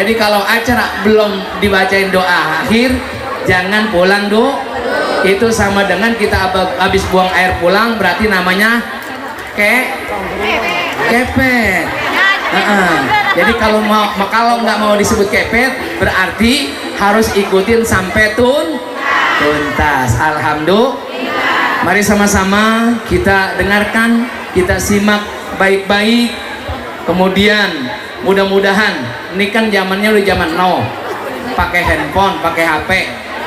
Jadi kalau acara belum dibacain doa akhir, jangan pulang dulu. Itu sama dengan kita habis buang air pulang, berarti namanya kepet. Jadi kalau nggak mau disebut kepet, berarti harus ikutin sampai tuntas. Alhamdulillah. Mari sama-sama kita dengarkan, kita simak baik-baik. Kemudian mudah-mudahan ini kan zamannya udah zaman now, pakai handphone, pakai HP.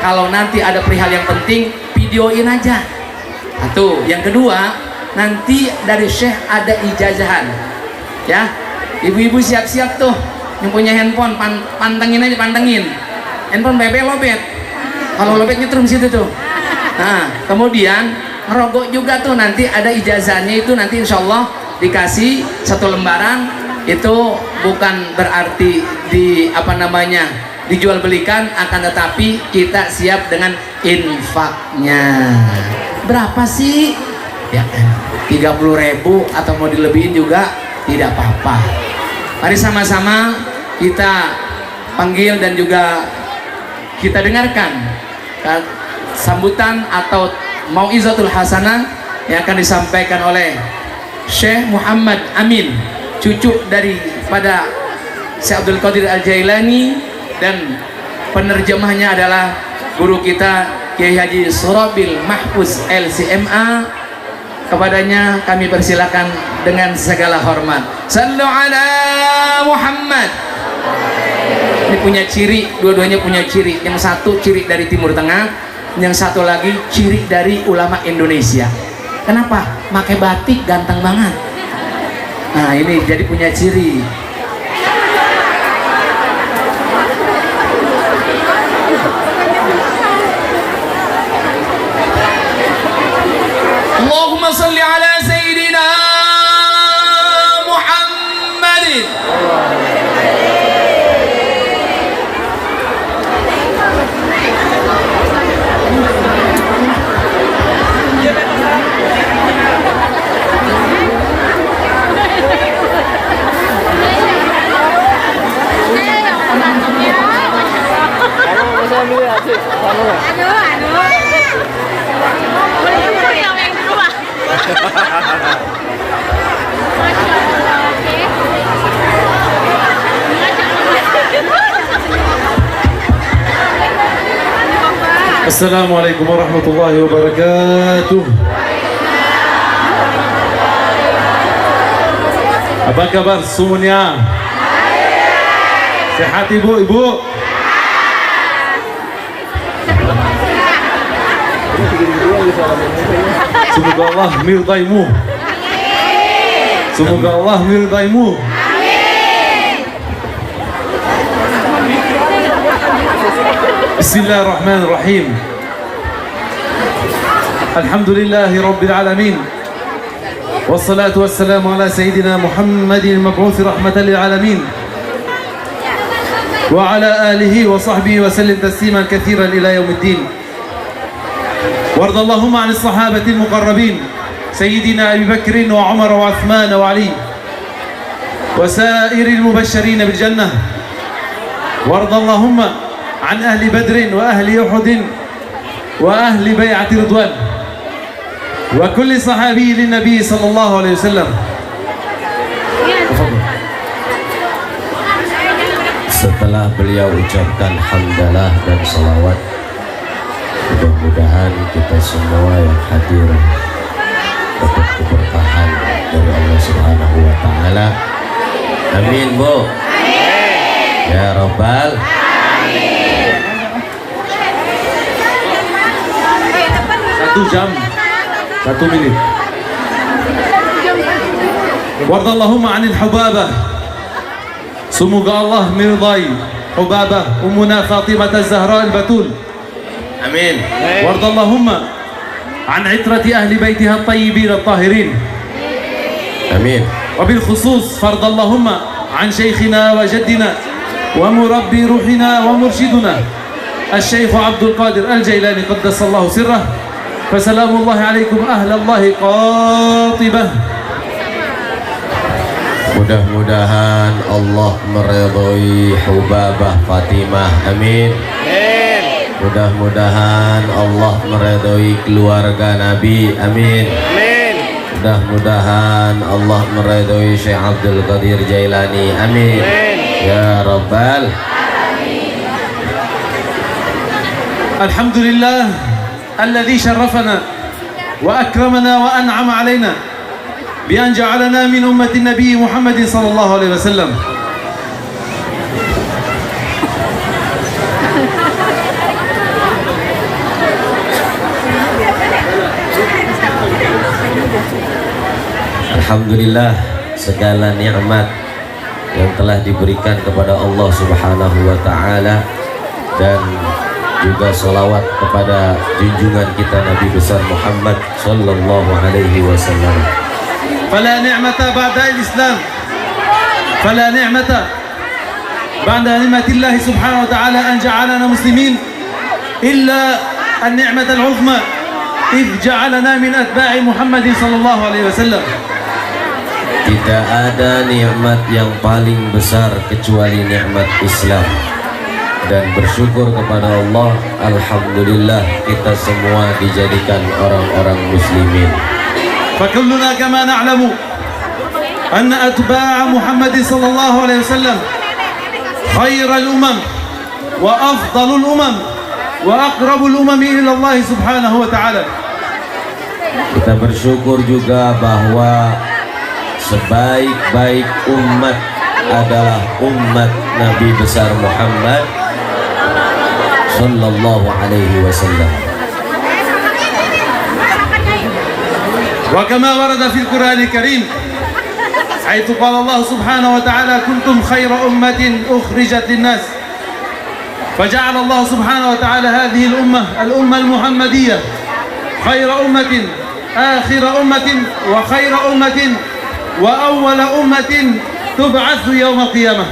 Kalau nanti ada perihal yang penting, videoin aja. Satu. Yang kedua, nanti dari Syekh ada ijazahan. Ya, ibu-ibu siap-siap tuh, yang punya handphone, pantengin aja, pantengin. Handphone bebek lobet. Kalau lobet nyetrum situ tuh. Nah, kemudian ngerogok juga tuh, nanti ada ijazahnya itu, nanti insya Allah dikasih satu lembaran. Itu bukan berarti dijual belikan, akan tetapi kita siap dengan infaknya. Berapa sih? Ya, 30.000 atau mau dilebihin juga tidak apa-apa. Mari sama-sama kita panggil dan juga kita dengarkan sambutan atau mau'izatul hasanah yang akan disampaikan oleh Syekh Muhammad Amin, cucu daripada Syekh Abdul Qadir Al-Jailani, dan penerjemahnya adalah guru kita Kiai Haji Surabil Mahfuz LCMA. Kepadanya kami persilakan dengan segala hormat. Sallu ala Muhammad. Ini punya ciri, dua-duanya punya ciri. Yang satu ciri dari Timur Tengah, yang satu lagi ciri dari ulama Indonesia. Kenapa? Pakai batik ganteng banget. Nah, ini jadi punya ciri. Allahumma salli ala Sayyidina Muhammadin. Assalamualaikum warahmatullahi wabarakatuh. Apa kabar semuanya? Sehat ibu-ibu? Semoga Allah meridaimu. Semoga Allah meridaimu. Bismillahirrahmanirrahim. Alhamdulillahi Rabbil Alamin. Wassalatu wassalamu ala Sayyidina Muhammadin al-mab'uth rahmatan lil alamin. Wa ala alihi wa sahbihi wa sallim tasliman katsiran ila yaumiddin. وارض اللهم عن الصحابة المقربين سيدنا أبي بكر وعمر وعثمان وعلي وسائر المبشرين بالجنة. وارض اللهم عن أهل بدر وأهل أحد وأهل بيعة رضوان وكل صحابي للنبي صلى الله عليه وسلم. Setelah beliau ucapkan hamdalah dan salawat, mudah-mudahan kita semua yang hadir dapat keberkahan dari Allah Subhanahu wa Ta'ala. Amin, Bu. Amin. Ya Rabbal. Amin. 1 jam 1 menit. Wardallahumma anil hubabah. Semoga Allah meridai Hubabah Ummuna Fatimah Az-Zahra Al-Batul. Amin. Wardallahumma an itrati ahli baitiha at-tayyibin at-tahirin. Amin. وبالخصوص فرض اللهم عن شيخنا وجدنا ومربي روحنا ومرشدنا الشيخ عبد القادر الجيلاني قدس الله سره. فسلام الله عليكم أهل الله قاطبة. Mudah-mudahan Allah meridhoi Hubabah Fatimah, amin. Mudah-mudahan Allah meridhoi keluarga Nabi, amin. Mudah-mudahan Allah meridhoi Syekh Abdul Qadir Jailani, amin. Ya Rabbal. Alhamdulillah alladhi syarrafana wa akramana wa an'ama alaina بأن جعلنا من أمة النبي محمد صلى الله عليه وسلم. Alhamdulillah, segala nikmat yang telah diberikan kepada Allah Subhanahu wa Ta'ala, dan juga salawat kepada junjungan kita Nabi besar Muhammad sallallahu alaihi wasallam. فلا نعمة بعد الإسلام، فلا نعمة بعد نعمة الله سبحانه وتعالى أن جعلنا مسلمين إلا النعمة العظمى إذ جعلنا من أتباع محمد صلى الله عليه وسلم. Tidak ada nikmat yang paling besar kecuali nikmat Islam, dan bersyukur kepada Allah, alhamdulillah kita semua dijadikan orang-orang muslimin. فكلنا كما نعلم أن أتباع محمد صلى الله عليه وسلم خير الأمم وأفضل الأمم وأقرب الأمم إلى الله سبحانه وتعالى. Kita bersyukur juga bahwa sebaik-baik umat adalah umat Nabi besar Muhammad sallallahu alaihi wasallam. وكما ورد في القرآن الكريم حيث قال الله سبحانه وتعالى كنتم خير أمة أخرجت للناس، فجعل الله سبحانه وتعالى هذه الأمة المحمدية خير أمة، آخر أمة، وخير أمة، وأول أمة تبعث يوم القيامة.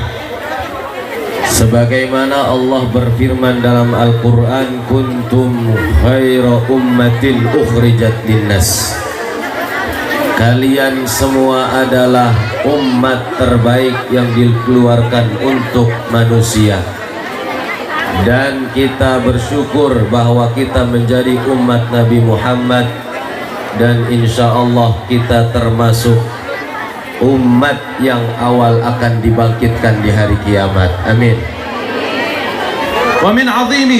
Sebagaimana Allah berfirman dalam Al-Quran, kuntum khaira ummatin ukhrijat linnas, kalian semua adalah umat terbaik yang dikeluarkan untuk manusia. Dan kita bersyukur bahwa kita menjadi umat Nabi Muhammad, dan insya Allah kita termasuk umat yang awal akan dibangkitkan di hari kiamat, amin. ومن عظيم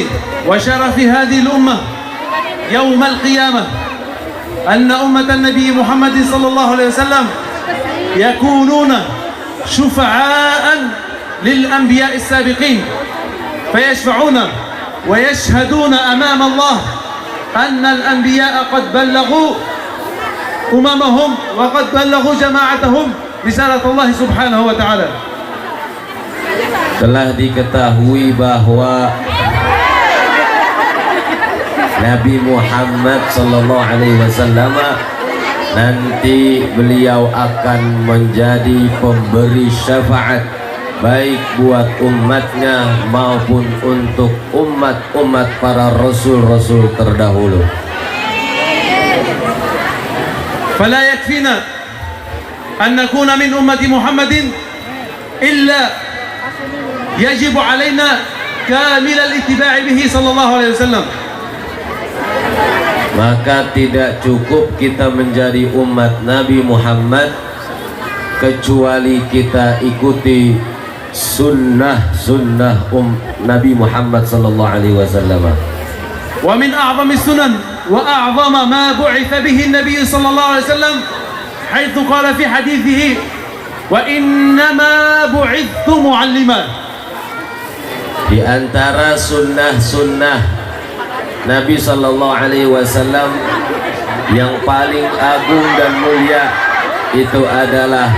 وشرف هذه الأمة يوم القيامة أن أمة النبي محمد صلى الله عليه وسلم يكونون شفعاء للأنبياء السابقين، فيشفعون ويشهدون أمام الله أن الأنبياء قد بلغوا أممهم وقد بلغوا جماعتهم رسالة الله سبحانه وتعالى. Telah diketahui bahwa Nabi Muhammad sallallahu alaihi wasallam nanti beliau akan menjadi pemberi syafaat baik buat umatnya maupun untuk umat-umat para rasul-rasul terdahulu. فلا يكفينا أن نكون من أمة محمد إلا يجب علينا كامل الاتباع به صلى الله عليه وسلم. Maka tidak cukup kita menjadi umat Nabi Muhammad kecuali kita ikuti sunnah Nabi Muhammad sallallahu alaihi wasallam. ومن أعظم السنن وأعظم ما بعث به النبي صلى الله عليه وسلم حيث قال في حديثه وإنما بعثت معلما. Di antara sunnah-sunnah Nabi sallallahu alaihi wasallam yang paling agung dan mulia itu adalah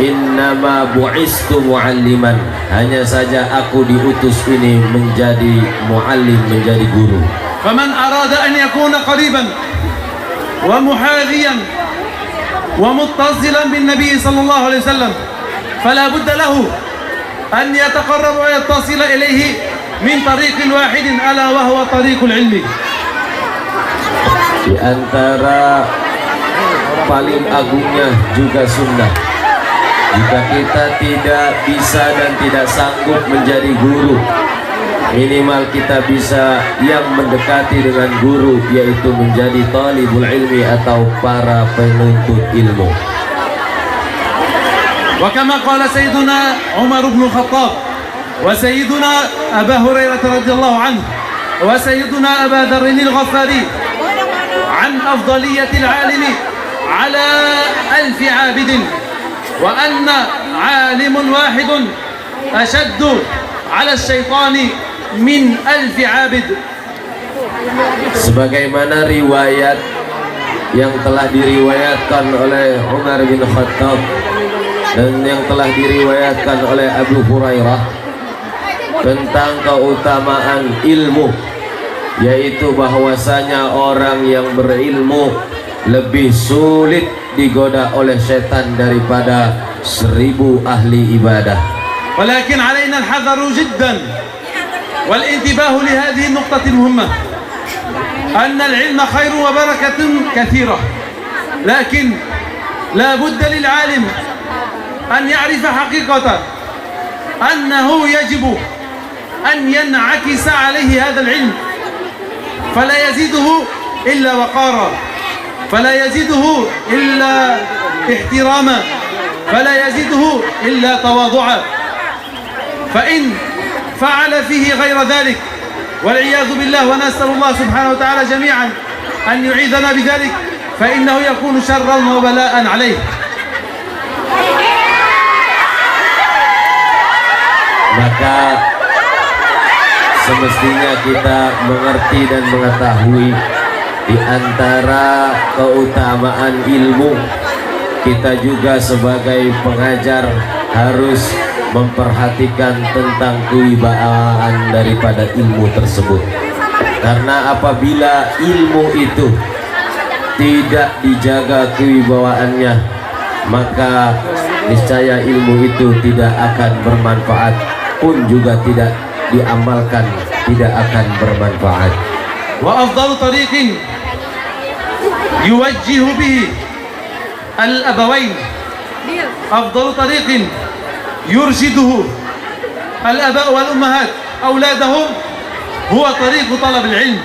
innama bu'istu mualliman, hanya saja aku diutus ini menjadi muallim, menjadi guru. فمن أراد أن يكون قريبا ومحاذيا ومتصلا بالنبي صلى الله عليه وسلم فلا بد له أن يتقرب ويتصل إليه من طريق واحد ألا وهو طريق العلم. Di antara paling agungnya juga sunnah. Jika kita tidak bisa dan tidak sanggup menjadi guru, minimal kita bisa yang mendekati dengan guru, yaitu menjadi talibul ilmi atau para penuntut ilmu. وكما قال سيدنا عمر بن الخطاب وسيدنا أبا هريرة رضي الله عنه وسيدنا أبا ذر الغفاري عن أفضلية العالم على 1000 عابد، وأن عالم واحد أشد على الشيطان من 1000 عابد. Sebagaimana riwayat yang telah diriwayatkan oleh Umar bin Khattab dan yang telah diriwayatkan oleh Abu Hurairah tentang keutamaan ilmu, yaitu bahwasanya orang yang berilmu lebih sulit digoda oleh setan daripada 1000 ahli ibadah. ولكن علينا الحذر جدا والانتباه لهذه النقطة المهمة، أن العلم خير وبركة كثيرة، لكن لا بد للعالم أن يعرف حقيقة أنه يجب أن ينعكس عليه هذا العلم، فلا يزيده إلا وقارا، فلا يزيده إلا احتراما، فلا يزيده إلا تواضعا. فإن فعل فيه غير ذلك والعياذ بالله، ونسأل الله سبحانه وتعالى جميعا أن يعيذنا بذلك، فإنه يكون شرا وبلاء عليه. Maka semestinya kita mengerti dan mengetahui di antara keutamaan ilmu, kita juga sebagai pengajar harus memperhatikan tentang kewibawaan daripada ilmu tersebut. Karena apabila ilmu itu tidak dijaga kewibawaannya, maka niscaya ilmu itu tidak akan bermanfaat, pun juga tidak diamalkan, tidak akan bermanfaat. Wa afdalu tariqin yuwajjihu bihi al-abawain, afdalu tariqin yursiduhu al-aba' wal ummahat awladahum huwa tariq talab al-ilm,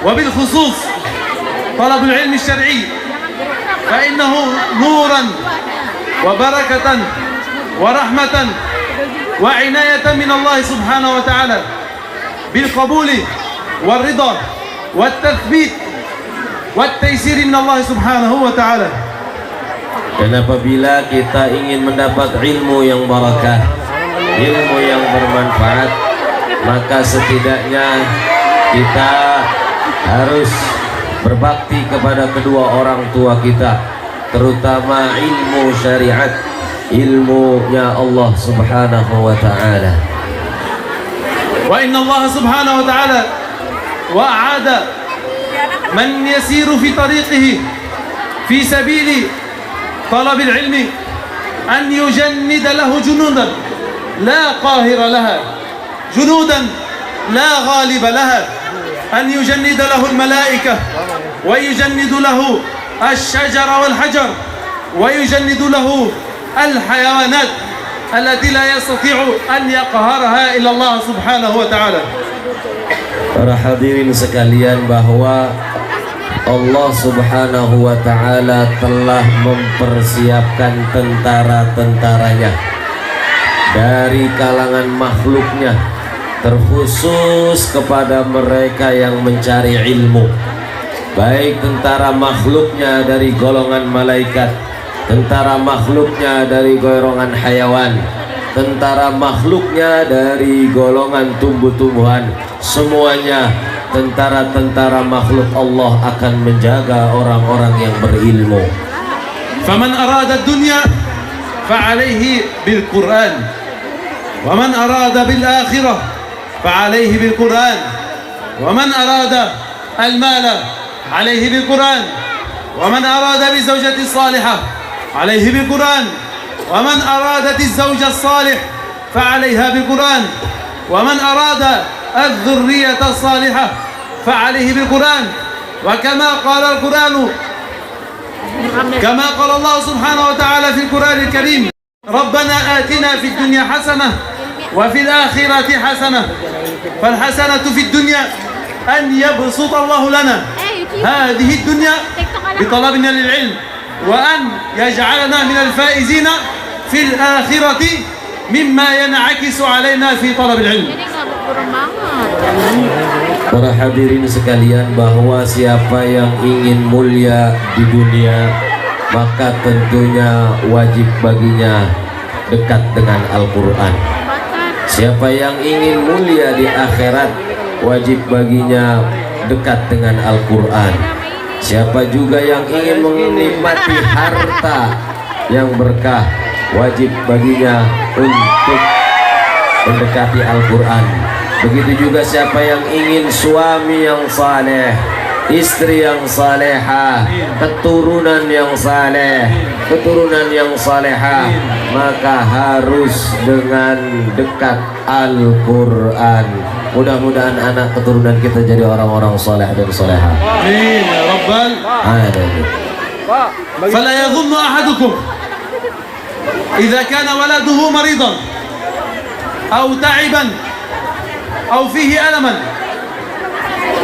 wa bil khusus talab al-ilm al-shar'i, fa innahu nuran wa barakatan wa rahmatan وعناية من الله سبحانه وتعالى بالقبول والرضا والتثبيت والتيسير من الله سبحانه وتعالى. Dan apabila kita ingin mendapat ilmu yang barakah, ilmu yang bermanfaat, maka setidaknya kita harus berbakti kepada kedua orang tua kita, terutama ilmu syariat, ilmunya Allah subhanahu wa ta'ala. Wa inna Allah subhanahu wa ta'ala wa'ada man yasiru fi tariqihi fi sabili talab al-ilmi an yujannida lahu junudan la qahira laha, junudan la ghaliba laha, an yujannida lahu al-malaika wa yujannidu lahu ash-shajara wal-hajar wa yujannidu lahu الحيوانات التي لا يستطيع أن يقهرها إلا الله سبحانه وتعالى. Para hadirin sekalian, bahwa Allah subhanahu wa ta'ala telah mempersiapkan tentara-tentaranya dari kalangan makhluknya, terkhusus kepada mereka yang mencari ilmu, baik tentara makhluknya dari golongan malaikat, tentara makhluknya dari golongan hayawan, tentara makhluknya dari golongan tumbuh-tumbuhan, semuanya tentara-tentara makhluk Allah akan menjaga orang-orang yang berilmu. Faman arada dunya fa'alaihi bil Quran, wa man arada bil akhirah fa'alaihi bil Quran, wa man arada al mala alaihi bil Quran, wa man arada bi zawjati salihah عليه بالقرآن، ومن أرادت الزوج الصالح فعليها بالقرآن، ومن أراد الذرية الصالحة فعليه بالقرآن. وكما قال القرآن كما قال الله سبحانه وتعالى في القرآن الكريم ربنا آتنا في الدنيا حسنة وفي الآخرة حسنة فالحسنة في الدنيا أن يبسط الله لنا هذه الدنيا بطلبنا للعلم وأن يجعلنا من الفائزين في الآخرة مما ينعكس علينا في طلب العلم. Para hadirin sekalian, bahwa siapa yang ingin mulia di dunia, maka tentunya wajib baginya dekat dengan Al-Quran. Siapa yang ingin mulia di akhirat, wajib baginya dekat dengan Al-Quran. Siapa juga yang ingin menikmati harta yang berkah, wajib baginya untuk mendekati Al-Quran. Begitu juga siapa yang ingin suami yang saleh, istri yang salehah, keturunan yang saleh, keturunan yang salehah, maka harus dengan dekat Al-Quran. Mudah-mudahan anak keturunan kita jadi orang-orang saleh dan salehah. Amin ya Rabbal. فلا يظن أحدكم إذا كان ولده مريضا أو تعبا أو فيه ألما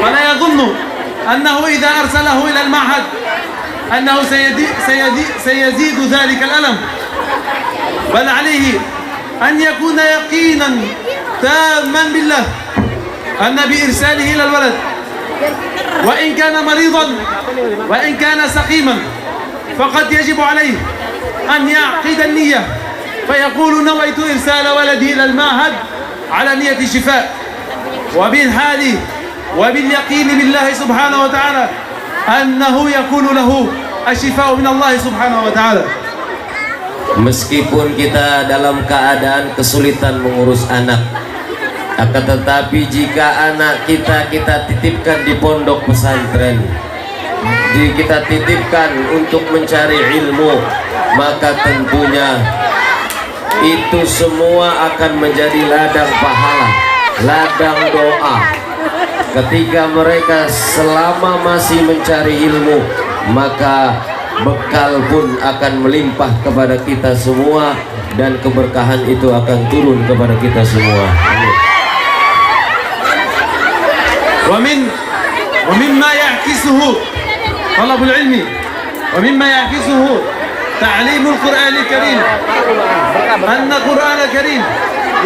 فلا يظن أنه إذا أرسله إلى المعهد أنه سيزيد ذلك الألم، بل عليه أن يكون يقينا تاما بالله أن بإرساله إلى الولد وإن كان مريضا وإن كان سقيما فقد يجب عليه أن يعقد النية فيقول نويت إرسال ولدي إلى المعهد على نية الشفاء وبالحال وباليقين بالله سبحانه وتعالى أنه يكون له الشفاء من الله سبحانه وتعالى. Meskipun kita dalam keadaan kesulitan mengurus anak, akan tetapi jika anak kita titipkan di pondok pesantren, kita titipkan untuk mencari ilmu, maka tentunya itu semua akan menjadi ladang pahala, ladang doa. Ketika mereka selama masih mencari ilmu, maka bekal pun akan melimpah kepada kita semua dan keberkahan itu akan turun kepada kita semua. ومما يعكسه طلب العلم ومما يعكسه تعليم القرآن الكريم أن القرآن الكريم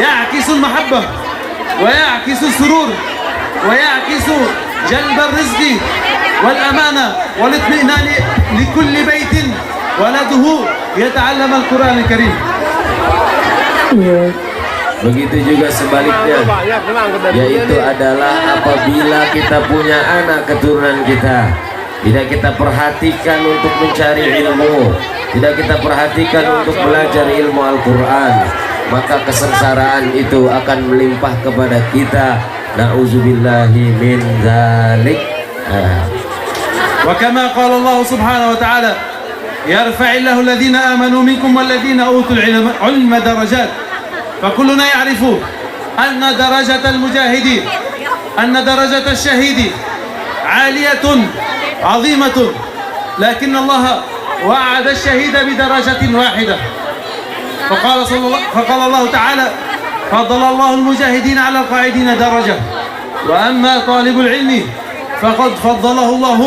يعكس المحبة ويعكس السرور ويعكس جلب الرزق والأمانة والاطمئنان لكل بيت ولده يتعلم القرآن الكريم. Begitu juga sebaliknya, yaitu adalah apabila kita punya anak keturunan kita, tidak kita perhatikan untuk mencari ilmu, tidak kita perhatikan untuk belajar ilmu Al-Quran, maka kesengsaraan itu akan melimpah kepada kita. Na'udzubillahi min dzalik. Wa kama qala Allah subhanahu wa ta'ala yarfa'illahu alladhina amanu minkum walladhina utul ilma darajat. فكلنا يعرف أن درجة المجاهدين أن درجة الشهيد عالية عظيمة، لكن الله وعد الشهيد بدرجة واحدة. فقال الله تعالى فضل الله المجاهدين على القاعدين درجة، وأما طالب العلم فقد فضله الله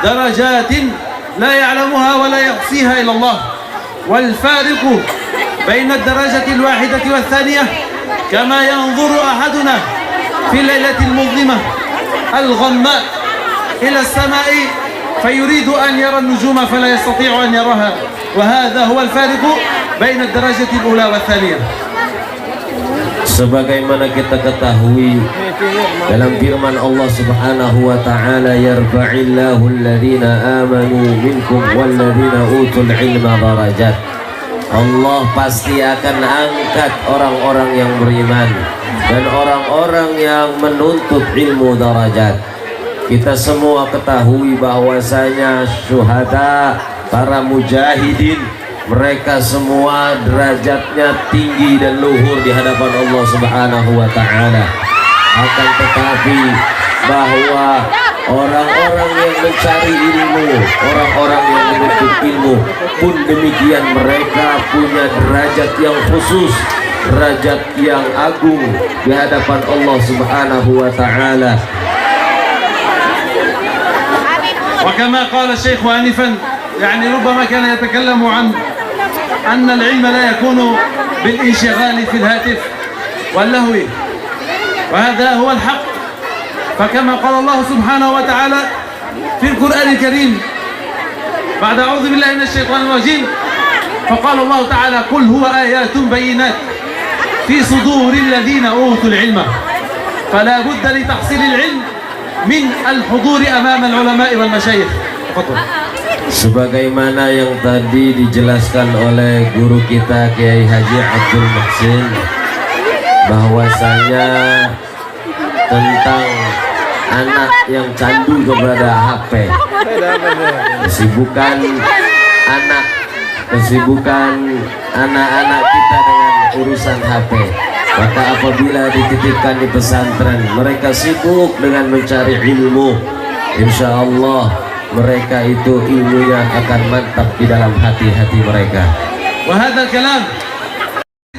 درجات لا يعلمها ولا يحصيها إلا الله. والفارق بين الدرجة الواحدة والثانية كما ينظر أحدنا في الليلة المظلمة الغماء إلى السماء فيريد أن يرى النجوم فلا يستطيع أن يراها، وهذا هو الفارق بين الدرجة الأولى والثانية. Sebagaimana kita ketahui dalam firman Allah Subhanahu wa taala, yarfa'illahu alladhina amanu minkum walladhina utul ilma darajat. Allah pasti akan angkat orang-orang yang beriman dan orang-orang yang menuntut ilmu darajat. Kita semua ketahui bahwasanya syuhada, para mujahidin, mereka semua derajatnya tinggi dan luhur di hadapan Allah Subhanahu wa taala. Akan tetapi bahwa orang-orang yang mencari ilmu, orang-orang yang menuntut ilmu. Pun demikian mereka punya derajat yang khusus, derajat yang agung di hadapan Allah Subhanahu wa taala. وكما قال الشيخ آنفا يعني ربما كان يتكلم عن أن العلم لا يكون بالانشغال في الهاتف واللهو، وهذا هو الحق. فكما قال الله سبحانه وتعالى في القرآن الكريم بعد أعوذ بالله من الشيطان الرجيم، فقال الله تعالى قل هو آيات بينات في صدور الذين أوتوا العلم فلا بد لتحصيل العلم من الحضور أمام العلماء والمشايخ. تفضل. Sebagaimana yang tadi dijelaskan oleh guru kita Kiai Haji Abdul Muhsin, bahwasanya tentang anak yang candu kepada HP, kesibukan anak-anak kita dengan urusan HP. Maka apabila dititipkan di pesantren, mereka sibuk dengan mencari ilmu, insya Allah mereka itu ilmunya akan mantap di dalam hati-hati mereka. وهذا الكلام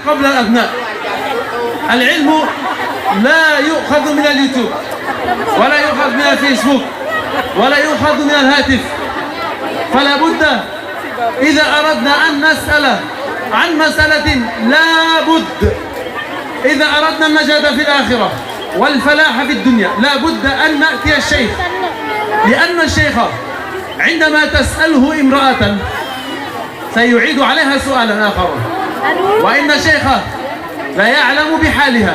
قبل الأبناء. العلم لا يؤخذ من اليوتيوب ولا يؤخذ من الفيسبوك ولا يؤخذ من الهاتف، فلا بد إذا أردنا أن نسأل عن مسألة لا بد، إذا أردنا النجاة في الآخرة والفلاح في الدنيا لا بد أن نأتي الشيخ، لأن الشيخ عندما تسأله امرأة سيعيد عليها سؤالا آخر، وإن الشيخ لا يعلم بحالها،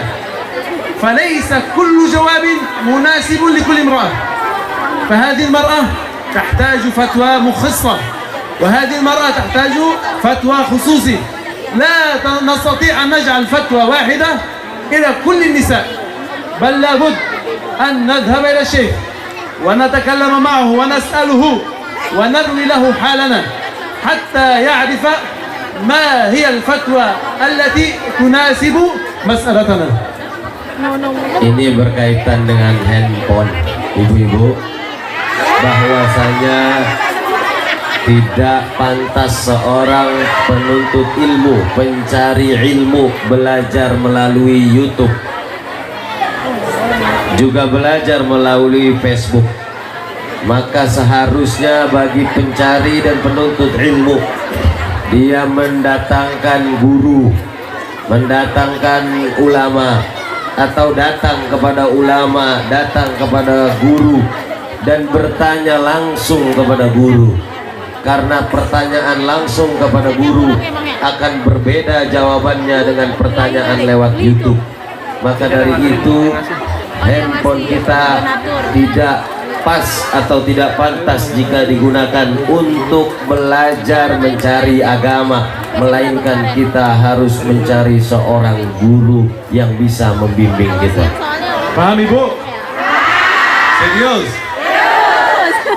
فليس كل جواب مناسب لكل امرأة، فهذه المرأة تحتاج فتوى مخصصة، وهذه المرأة تحتاج فتوى خصوصي. لا نستطيع أن نجعل فتوى واحدة إلى كل النساء، بل لابد أن نذهب إلى الشيخ ونتكلم معه ونسأله ونروي له حالنا حتى يعرف ما هي الفتوى التي تناسب مسألتنا. Ini berkaitan dengan handphone, ibu-ibu, bahwasanya tidak pantas seorang penuntut ilmu, pencari ilmu, belajar melalui YouTube, juga belajar melalui Facebook. Maka seharusnya bagi pencari dan penuntut ilmu, dia mendatangkan guru, mendatangkan ulama, atau datang kepada ulama, datang kepada guru, dan bertanya langsung kepada guru. Karena pertanyaan langsung kepada guru akan berbeda jawabannya dengan pertanyaan lewat YouTube. Maka dari itu handphone kita tidak pas atau tidak pantas jika digunakan untuk belajar mencari agama, melainkan kita harus mencari seorang guru yang bisa membimbing kita. Paham ibu? Serius?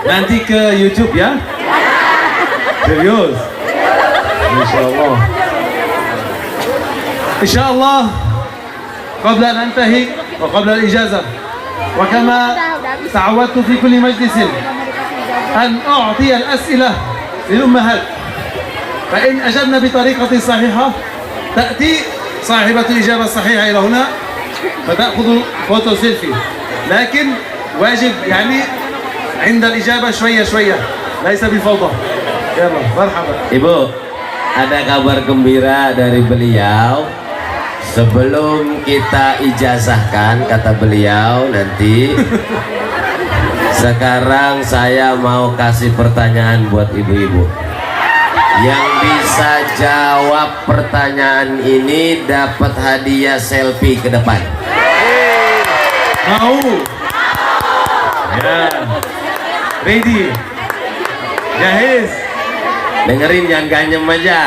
Nanti ke YouTube ya? Serius? InsyaAllah. InsyaAllah قبل أن أنتهي وقبل الإجازة وكما تعودت في كل مجلس أن أعطي الأسئلة للأمهات، فإن أجبنا بطريقة صحيحة تأتي صاحبة الإجابة الصحيحة إلى هنا فتأخذ فوتو سيلفي، لكن واجب يعني عند الإجابة شوية شوية ليس بفوضى. يلا مرحبا. Ibu, ada kabar gembira dari beliau. Sebelum kita ijazahkan, kata beliau nanti, sekarang saya mau kasih pertanyaan buat ibu-ibu. Yang bisa jawab pertanyaan ini dapat hadiah selfie ke depan. Mau? Ya. Ready? Jahis? Dengerin, jangan ganyem aja.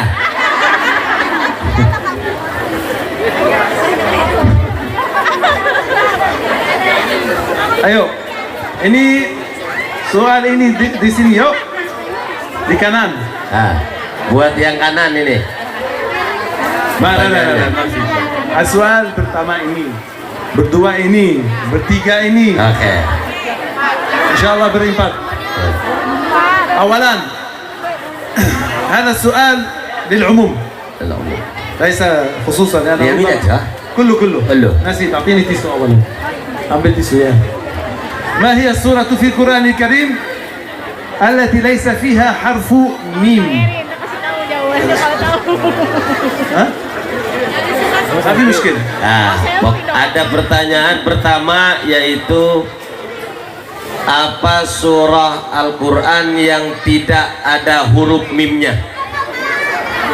Ayo, ini soal ini di sini yuk, di kanan. Nah, buat yang kanan ini. Mana? Soal pertama ini, berdua ini, bertiga ini. Oke. Insyaallah berempat. Awalan, هذا السؤال للعموم ليس خصوصا أنا يمين aja. كله كله. نسيت أعطيني تيسو أولا أعطيني تيسو يا ما هي السورة في القرآن الكريم التي ليس فيها حرف ميم ها؟ Tapi miskin. Nah, ada pertanyaan pertama yaitu apa surah Al-Quran yang tidak ada huruf mimnya?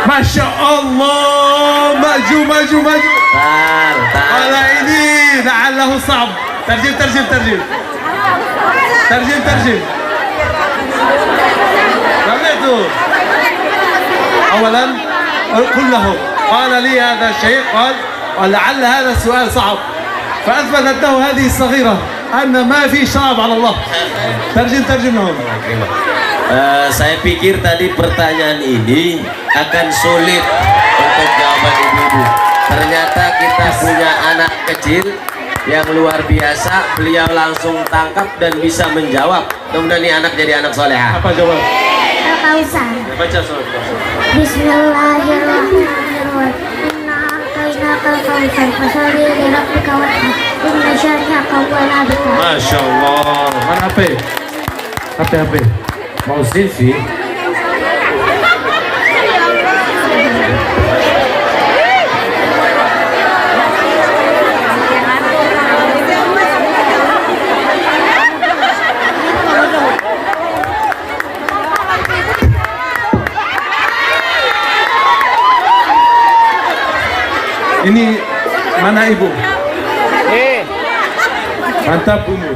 Masya Allah, maju. Ala ini, la'allahu sa'ab. Terjem. Mana itu? Awalan, kullahum. قال لي هذا الشيء قال ولعل هذا السؤال صعب فأثبتت له هذه الصغيرة أن ما في صعب على الله ترجم لهم. Saya pikir tadi pertanyaan ini akan sulit untuk jawaban ibu-ibu. Ternyata kita punya anak kecil yang luar biasa, beliau langsung tangkap dan bisa menjawab. Kemudian ini anak jadi anak soleha. Apa jawab? Kautsar. Baca surat. Bismillahirrahmanirrahim. Inna a'tainakal kautsar fasholli li rabbika wanhar. Inna syani'aka huwal abtar. Masya Allah. Mana HP? Mau selfie? Ini mana ibu? Mantap ibu.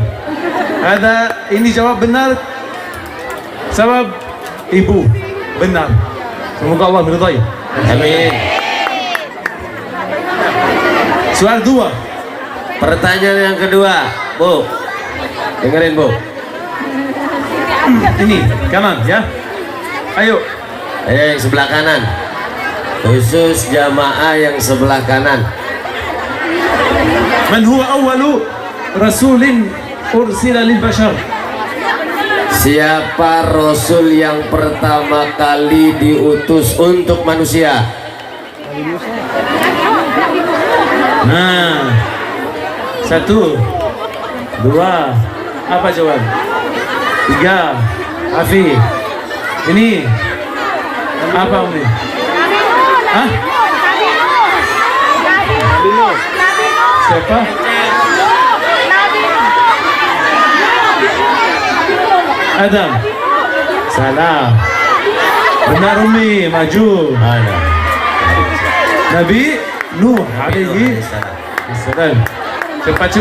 Ini jawab benar. Sebab ibu benar. Semoga Allah meridai. Amin. Soal 2. Pertanyaan yang kedua, Bu. Dengerin, Bu. Ini kanan ya. Ayo. Yang sebelah kanan. Khusus jamaah yang sebelah kanan. Man huwa awwalu rasulin ursila lil bashar? Siapa Rasul yang pertama kali diutus untuk manusia? Nah, 1, 2, apa jawab? 3, Afi. Ini apa ini? Hah? Siapa? Adam. Salah. Benar Umi, maju. Ada. Nabi Nuh alaihi salam. Cepat.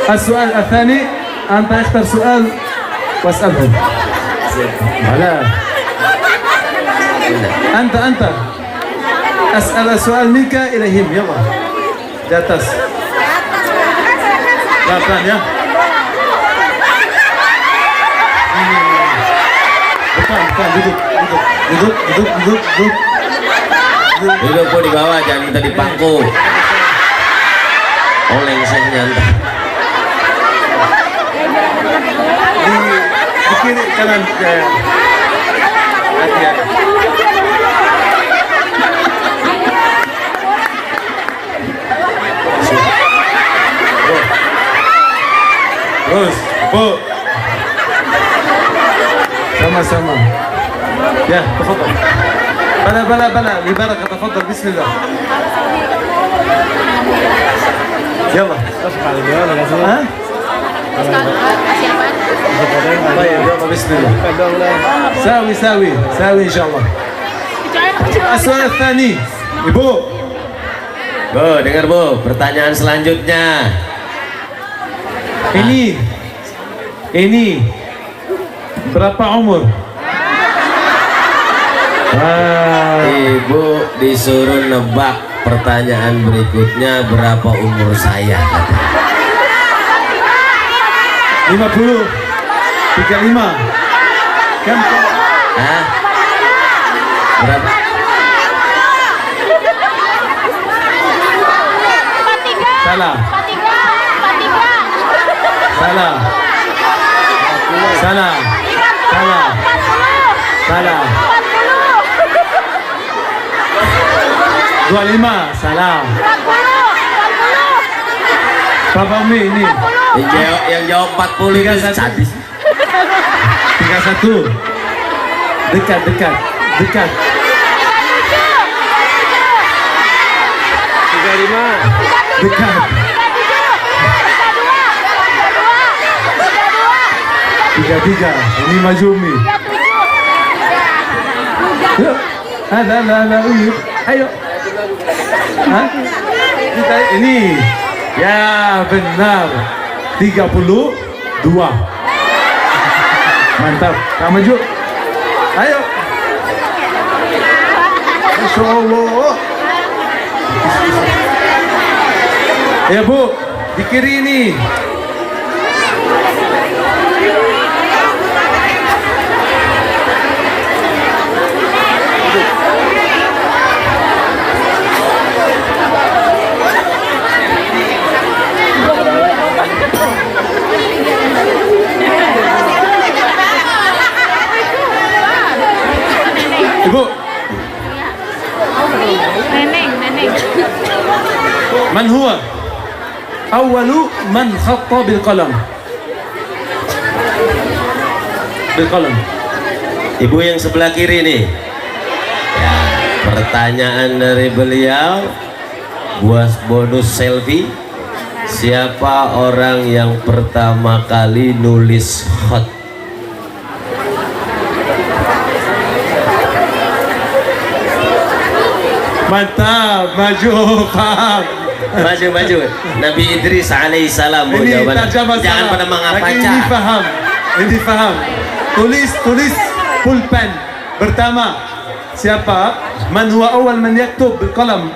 السؤال الثاني أنت اختر سؤال واسألهم. لا أنت أسأل السؤال منك إليهم. يلا di atas. Pelan ya. Depan, duduk. Duduk Bu di bawah, jangan kita di pangku. Oleng saya nyantai. Di kiri kanan ya. Hati-hati. Terus, Bu. Sama-sama. Ya, tafadhal. Bala. Libaraka, tafadhal. Bismillah. Yalla. Ha? طيب يلا بسم الله ساوي ان شاء الله. السؤال الثاني Ibu. Bu, dengar Bu, pertanyaan selanjutnya. Ini berapa umur? Ibu disuruh nebak pertanyaan berikutnya, berapa umur saya? 50, 35 kan? Hah? Berapa? Salah. Salah. Salah. Salah. 25. Salah. Papa Umi ini. Yang jawab 40 itu 31. sadis. 31. Dekat. Dekat. 35. Dekat. 33. Ini maju Umi. Yuk. Ada. Umi. Ayo. Hah? Ini. Ya benar. 32. Mantap. Kamu maju. Ayo. Masya Allah. Ya Bu, di kiri ini. Ibu, Neneng. man huwa awwalu man khatta bil qalam? Ibu yang sebelah kiri nih. Ya, pertanyaan dari beliau, buat bonus selfie. Siapa orang yang pertama kali nulis khat? Mantap, maju, paham. Maju. Nabi Idris alaihissalam. Bu, Ini jawabannya. terjemah Jangan salah. pada Lagi mengapaca. Ini faham. Tulis pulpen. Pertama, siapa? Man huwa awal man yaktub bil qalam?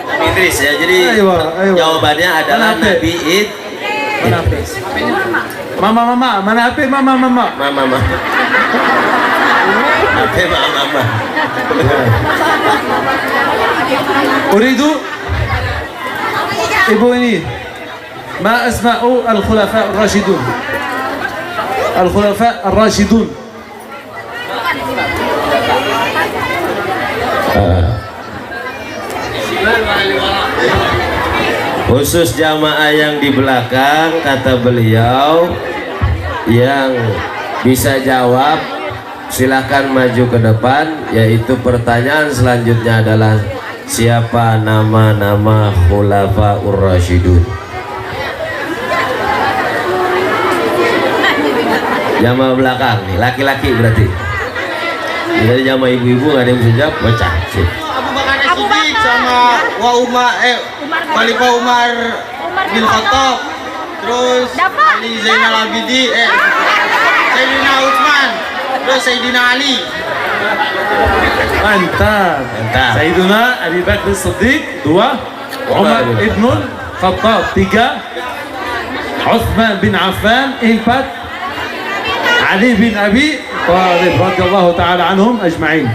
Nabi Idris ya. Jadi Aywa. jawabannya adalah Mana Nabi Mana HP? Mama, mana HP? Mama. Mama. Oke, mama. Uridu Ibu ini. Ma asma'u al-khulafa ar-rashidun? Al-khulafa ar-rashidun. Khusus jamaah yang di belakang, kata beliau, yang bisa jawab silahkan maju ke depan. Yaitu pertanyaan selanjutnya adalah siapa nama-nama Khulafaur Rasyidun? Jamaah belakang nih, laki-laki berarti. Jadi jamaah ibu-ibu nggak ada yang bisa jawab, pecah. Sip. Abu Bakar Siddiq sama Khalifah Umar bin Khattab, terus Ali Zainal Abidin, Sayyidina Utsman, terus Sayyidina Ali. Mantap. Sayyiduna Abi Bakr Siddiq 2, Umar ibn Khattab 3, Uthman bin Affan 4, Ali bin Abi Talib radhiyallahu ta'ala anhum ajma'in.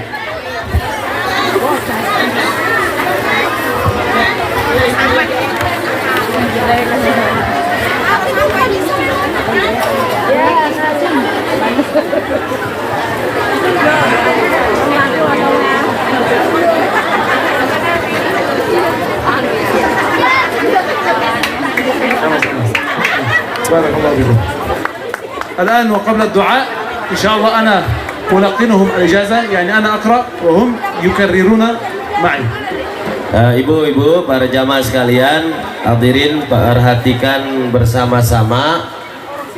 بارك الله بكم. الآن وقبل الدعاء إن شاء الله أنا ألقنهم الإجازة، يعني أنا أقرأ وهم يكررون معي. Ibu-ibu, para jamaah sekalian, hadirin perhatikan bersama-sama.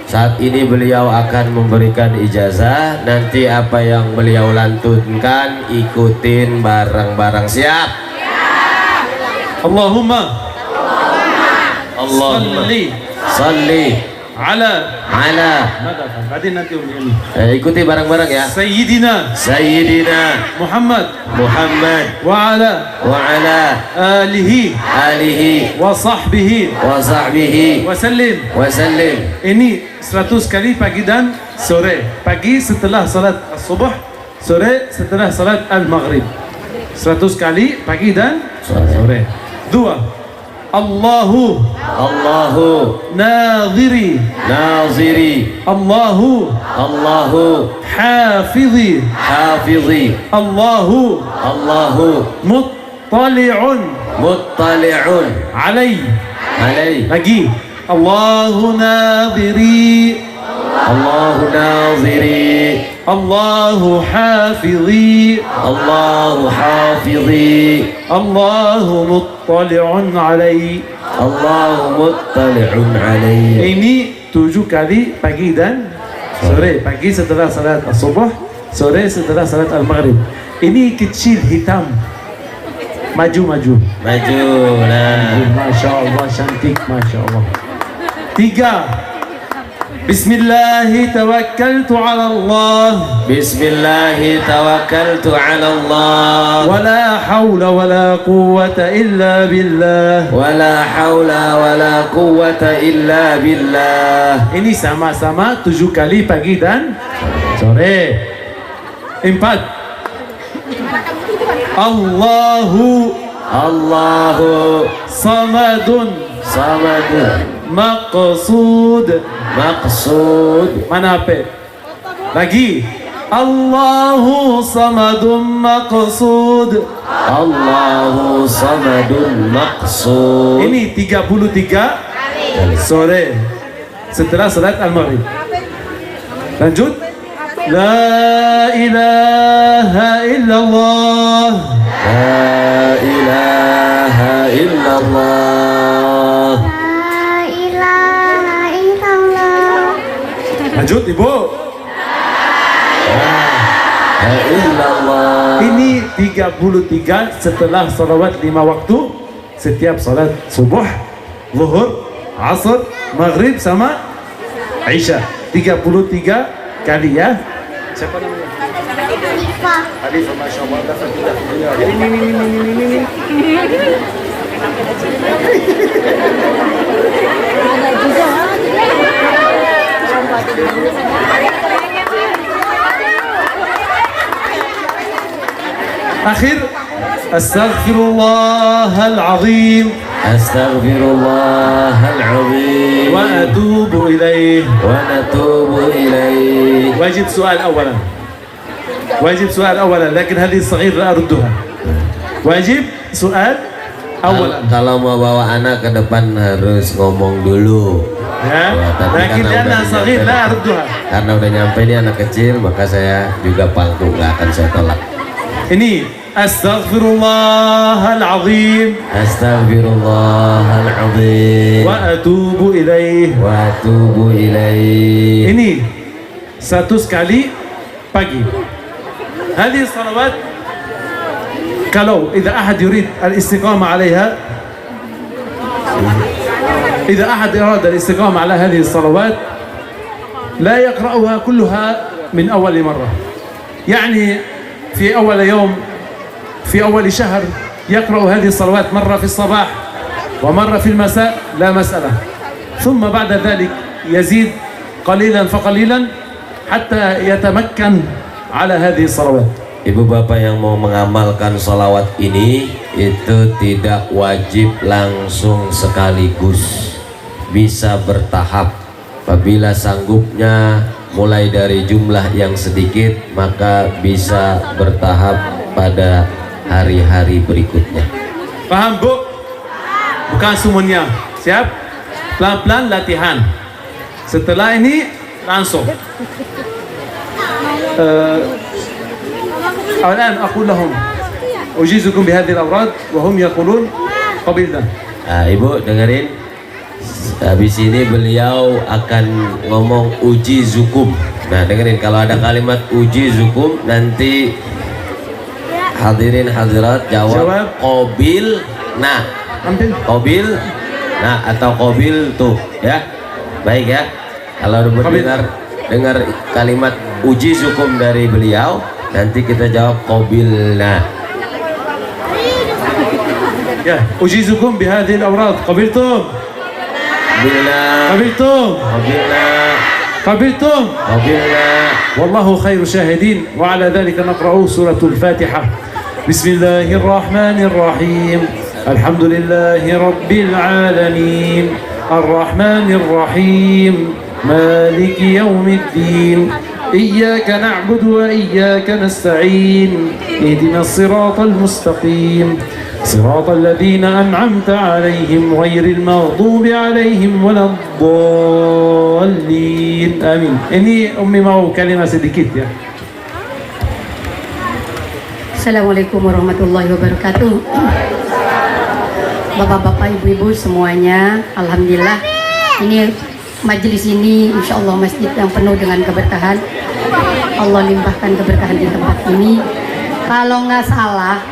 Saat ini beliau akan memberikan ijazah. Nanti apa yang beliau lantunkan ikutin bareng-bareng. Siap? Allahumma salli ala ala بعدين nanti ini. ikuti bareng-bareng ya. Sayyidina Muhammad wa ala alihi wa sahbihi wa sallim. Ini 100 kali pagi dan sore. Pagi setelah salat subuh, sore setelah salat al-maghrib. 100 kali pagi dan sore. 2. Allahu Allahu nadhiri, naziri, Allahu Allahu hafidhi, hafidhi, Allahu Allahu muttali'un muttali'un alai. alai, Lagi. Allahu nadhiri, Allahu naziri, Allahu hafidhi, Allahu hafidhi, Allahu muttali'un alai. Allahu muttali'un alai. Ini 7 kali pagi dan sore. Pagi setelah salat subuh, sore setelah salat al-maghrib. Ini kecil hitam. Maju. Maju. Nah. Masya Allah, cantik. Masya Allah. 3. Bismillahi tawakkaltu ala Allah. Bismillahi tawakkaltu ala Allah. Wala hawla wala quwwata illa billah. Wala hawla wala quwwata illa billah. Ini sama-sama 7 kali pagi dan sore. 4. Allahu Allahu samadun samadun maqsud. maqsud. Mana apa? Lagi. Allahu samadun maqsud. Allahu samadun maqsud. Ini 33 sore setelah salat al-maghrib. Lanjut. La ilaha illallah. La ilaha illallah. La ilaha illallah. Lanjut Ibu. La illallah. Ini 33 setelah salawat 5 waktu setiap salat subuh, zuhur, asar, maghrib sama isya. 33 kali ya. Siapa namanya? Alif, Masya Allah. Ini. Akhir. Astaghfirullahal azim Astaghfirullahal azim wa atubu ilaih. wa natubu ilaih. واجب سؤال أولا لكن هذه الصغير لا أردها. واجب سؤال أولا Kalau mau bawa anak ke depan harus ngomong dulu. ya. tapi لكن karena لأنها udah صغير nyampe- لا أردها. Karena udah nyampe ini anak kecil, maka saya juga pangku, nggak akan saya tolak. ini Astaghfirullahal azim Astaghfirullahal azim wa atubu ilaih. wa atubu ilaih. ini 100 kali pagi. هذه الصلوات kalau إذا أحد يريد الاستقامة عليها، إذا أحد أراد الاستقامة على هذه الصلوات لا يقرأها كلها من أول مرة. يعني في أول يوم، في أول شهر يقرأ هذه الصلوات مرة في الصباح ومرة في المساء، لا مسألة. ثم بعد ذلك يزيد قليلا فقليلا حتى يتمكن على هذه الصلوات. Ibu bapak yang mau mengamalkan salawat ini itu tidak wajib langsung sekaligus, bisa bertahap. Apabila sanggupnya mulai dari jumlah yang sedikit, maka bisa bertahap pada hari-hari berikutnya. Paham Bu? Bukan semuanya. Siap? Pelan-pelan latihan. Setelah ini langsung. الآن أقول لهم أجيزكم بهذه الأوراد وهم يقولون قبلنا. Nah, Ibu dengerin. Habis ini beliau akan ngomong uji zukum. Nah, dengerin, kalau ada kalimat uji zukum nanti hadirin hadirat jawab qabil nah. Ambil. Qabil nah atau qabil tuh ya. Baik ya. Kalau dengar kalimat uji zukum dari beliau, nanti kita jawab qabilna. يا أجيزكم بهذه الأوراد قبلتم؟ Qabilna. قبلتم؟ Qabilna. قبلتم؟ Qabilna. والله خير شاهدين. وعلى ذلك نقرأ سورة الفاتحة. بسم الله الرحمن الرحيم. الحمد لله رب العالمين الرحمن الرحيم مالك يوم الدين إياك نعبد وإياك نستعين اهدنا الصراط المستقيم صراط الذين أنعمت عليهم غير المغضوب عليهم ولا الضالين آمين. Ini Umi mau kalimat sedikit ya. Assalamualaikum warahmatullahi wabarakatuh. Bapak-bapak, ibu-ibu semuanya, alhamdulillah ini majelis ini insya Allah masjid yang penuh dengan keberkahan. Allah limpahkan keberkahan di tempat ini. Kalau nggak salah,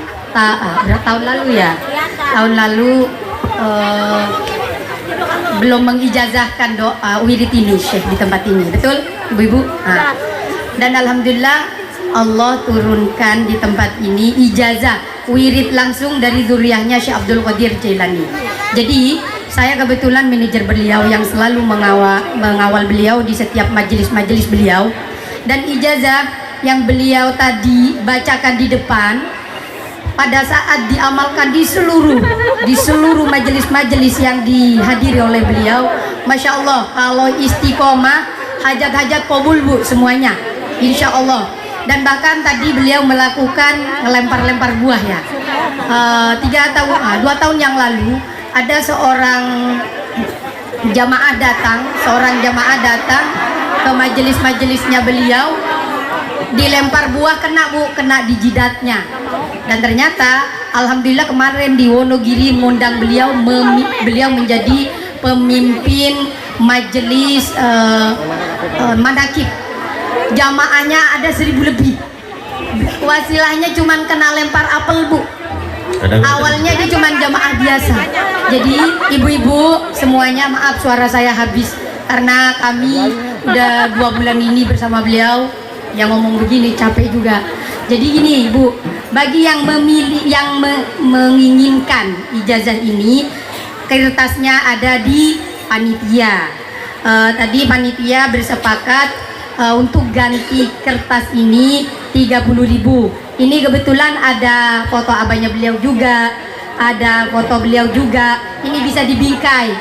tahun lalu ya, tahun lalu belum mengijazahkan doa wirid ini Syekh di tempat ini, betul ibu-ibu? Nah, dan alhamdulillah Allah turunkan di tempat ini ijazah wirid langsung dari zuriyahnya Syekh Abdul Qadir Jailani. Jadi saya kebetulan manajer beliau yang selalu mengawal beliau di setiap majelis-majelis beliau, dan ijazah yang beliau tadi bacakan di depan pada saat diamalkan di seluruh majelis-majelis yang dihadiri oleh beliau, Masya Allah, kalau istiqomah hajat-hajat kabul bu semuanya insya Allah. Dan bahkan tadi beliau melakukan ngelempar-lempar buah ya. 2 tahun yang lalu ada seorang jamaah datang ke majelis-majelisnya beliau, dilempar buah kena di jidatnya. Dan ternyata alhamdulillah kemarin di Wonogiri ngundang beliau menjadi pemimpin majelis manakib. Jamaahnya ada 1000 lebih. Wasilahnya cuman kena lempar apel bu. Awalnya dia cuman jamaah biasa. Jadi ibu-ibu semuanya, maaf suara saya habis karena kami udah 2 bulan ini bersama beliau. Yang ngomong begini capek juga. Jadi gini ibu, bagi yang memilih, yang menginginkan ijazah ini, kertasnya ada di panitia. Tadi panitia bersepakat untuk ganti kertas ini 30.000. Ini kebetulan ada foto abahnya beliau juga, ada foto beliau juga. Ini bisa dibingkai.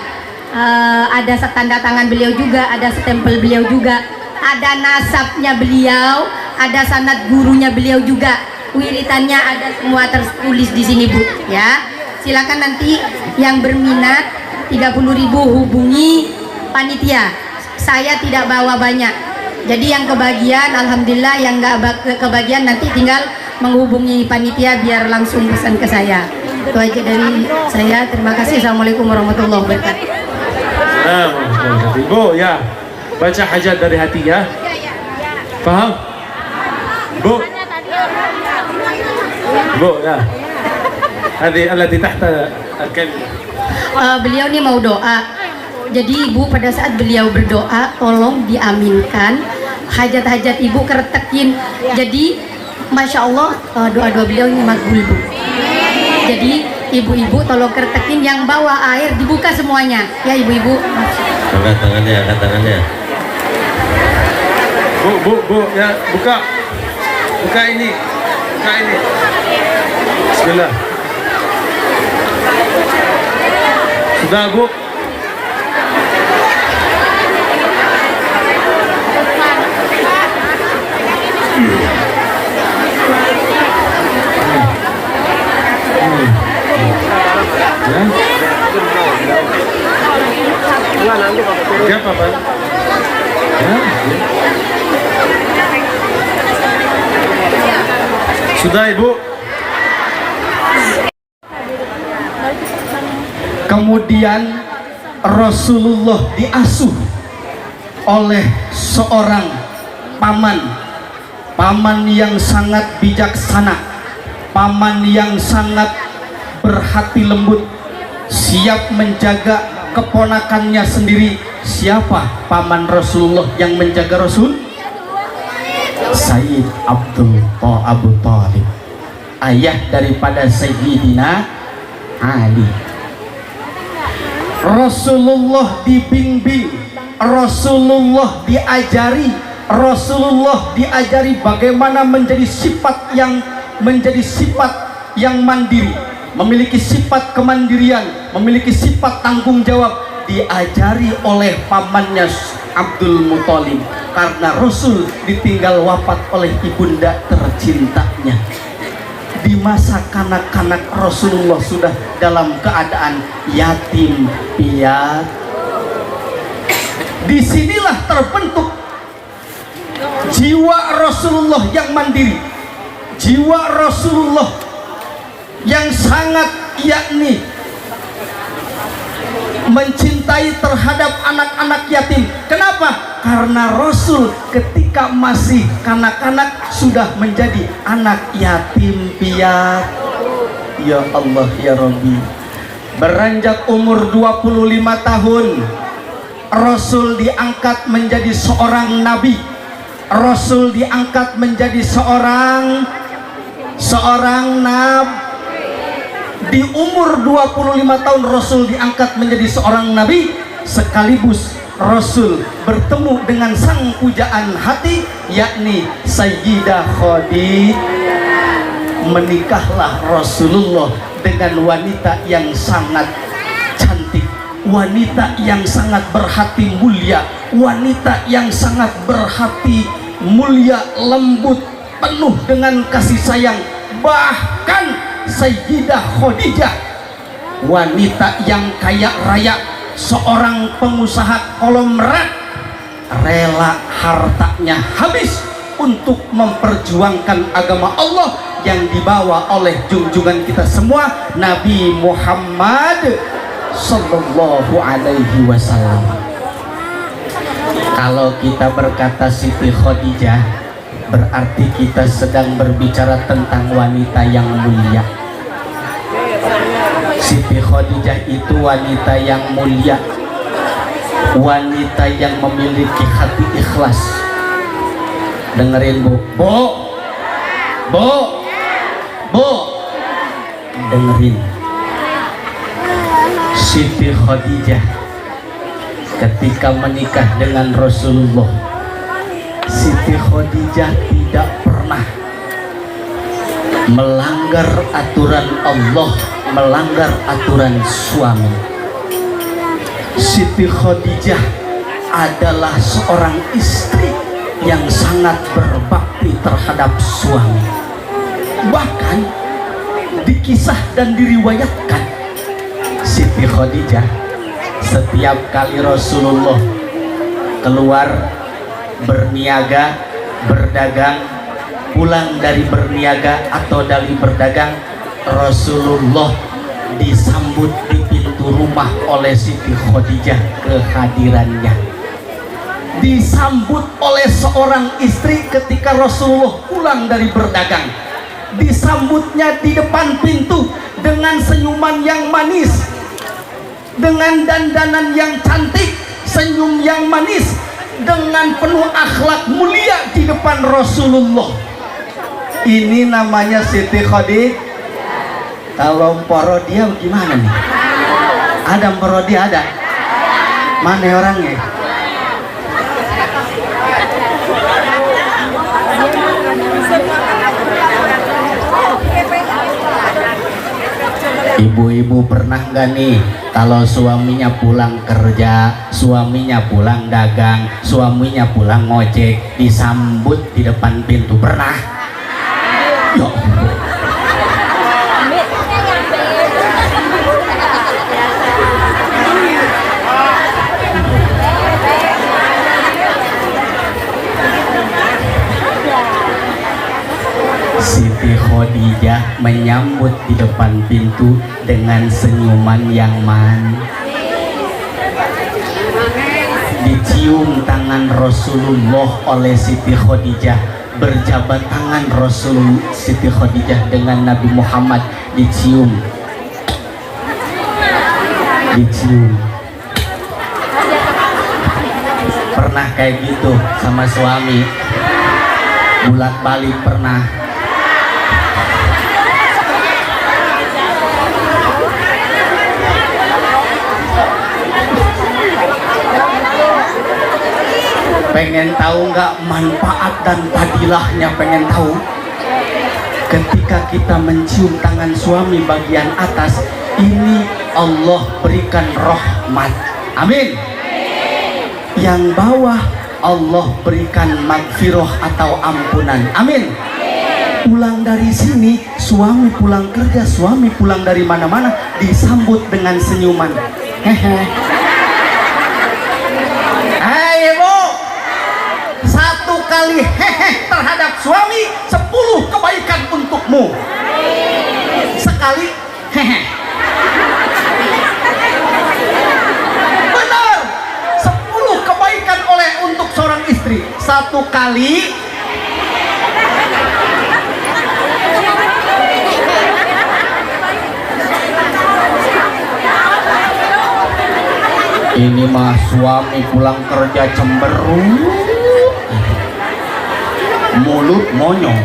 Ada tanda tangan beliau juga, ada stempel beliau juga, ada nasabnya beliau, ada sanad gurunya beliau juga. Wiritannya ada semua tertulis di sini bu. Ya, silakan nanti yang berminat 30.000 hubungi panitia. Saya tidak bawa banyak. Jadi yang kebagian, alhamdulillah, yang nggak kebagian nanti tinggal menghubungi panitia biar langsung pesan ke saya. Itu aja dari saya. Terima kasih. Assalamualaikum warahmatullahi wabarakatuh. Bu ya, baca hajat dari hati ya. Paham? Bu ya. Hadi allati tahta al-kalimah. Beliau ini mau doa. Jadi ibu pada saat beliau berdoa tolong diaminkan hajat-hajat ibu, kertekin. Jadi Masya Allah doa-doa beliau ini makbul bu. Jadi ibu-ibu tolong kertekin, yang bawa air dibuka semuanya ya ibu-ibu. Angkat tangannya. Bu ya, buka ini. Bismillah. Sudah bu. Ya, Pak. Ya. Sudah ibu. Kemudian Rasulullah diasuh oleh seorang paman yang sangat bijaksana, paman yang sangat berhati lembut, siap menjaga keponakannya sendiri. Siapa paman Rasulullah yang menjaga Rasul? Sayyid Abu Thalib, ayah daripada Sayyidina Ali. Rasulullah dibimbing, Rasulullah diajari, Rasulullah diajari bagaimana menjadi sifat yang mandiri, memiliki sifat kemandirian, memiliki sifat tanggung jawab, diajari oleh pamannya Abdul Muthalib, karena Rasul ditinggal wafat oleh ibunda tercintanya. Di masa kanak-kanak Rasulullah sudah dalam keadaan yatim piatu. Disinilah terbentuk jiwa Rasulullah yang mandiri, jiwa Rasulullah yang sangat yakni mencintai terhadap anak-anak yatim. Kenapa? Karena Rasul ketika masih kanak-kanak sudah menjadi anak yatim piatu. Ya Allah ya Rabbi. Beranjak umur 25 tahun Rasul diangkat menjadi seorang nabi. Rasul diangkat menjadi seorang nabi. Di umur 25 tahun Rasul diangkat menjadi seorang nabi, sekaligus Rasul bertemu dengan sang pujaan hati, yakni Sayyidah Khadijah. Menikahlah Rasulullah dengan wanita yang sangat cantik, wanita yang sangat berhati mulia, wanita yang sangat berhati mulia, lembut, penuh dengan kasih sayang. Bahkan Sayyidah Khadijah, wanita yang kaya raya, seorang pengusaha konglomerat, rela hartanya habis untuk memperjuangkan agama Allah yang dibawa oleh junjungan kita semua, Nabi Muhammad Sallallahu Alaihi Wasallam. Kalau kita berkata Siti Khadijah, berarti kita sedang berbicara tentang wanita yang mulia. Siti Khadijah itu wanita yang mulia, wanita yang memiliki hati ikhlas. Dengerin bu, dengerin. Siti Khadijah ketika menikah dengan Rasulullah, Siti Khadijah tidak pernah melanggar aturan Allah, melanggar aturan suami. Siti Khadijah adalah seorang istri yang sangat berbakti terhadap suami. Bahkan dikisah dan diriwayatkan, Siti Khadijah setiap kali Rasulullah keluar berniaga, berdagang, pulang dari berniaga atau dari berdagang, Rasulullah disambut di pintu rumah oleh Siti Khadijah kehadirannya. Disambut oleh seorang istri ketika Rasulullah pulang dari berdagang, disambutnya di depan pintu dengan senyuman yang manis, dengan dandanan yang cantik, senyum yang manis, dengan penuh akhlak mulia di depan Rasulullah. Ini namanya Siti Khadijah. Kalau Porodia gimana nih? Ada Porodia ada? Mana orangnya? Ibu-ibu pernah nggak nih kalau suaminya pulang kerja, suaminya pulang dagang, suaminya pulang ngojek, disambut di depan pintu? Pernah? Ya Allah. Siti Khadijah menyambut di depan pintu dengan senyuman yang manis. Dicium tangan Rasulullah oleh Siti Khadijah, berjabat tangan Siti Khadijah dengan Nabi Muhammad, dicium. Pernah kayak gitu sama suami? Bolak-balik pernah? Pengen tahu nggak manfaat dan fadilahnya? Pengen tahu? Ketika kita mencium tangan suami bagian atas, ini Allah berikan rahmat. Amin. Yang bawah Allah berikan magfirah atau ampunan. Amin. Pulang dari sini, suami pulang kerja, suami pulang dari mana-mana, disambut dengan senyuman. Hehe. Hai Bu, 1 kali hehe terhadap suami, 10 kebaikan untukmu. Sekali hehe. Benar, 10 kebaikan oleh untuk seorang istri. 1 kali. Ini mah suami pulang kerja cemberut, mulut monyong,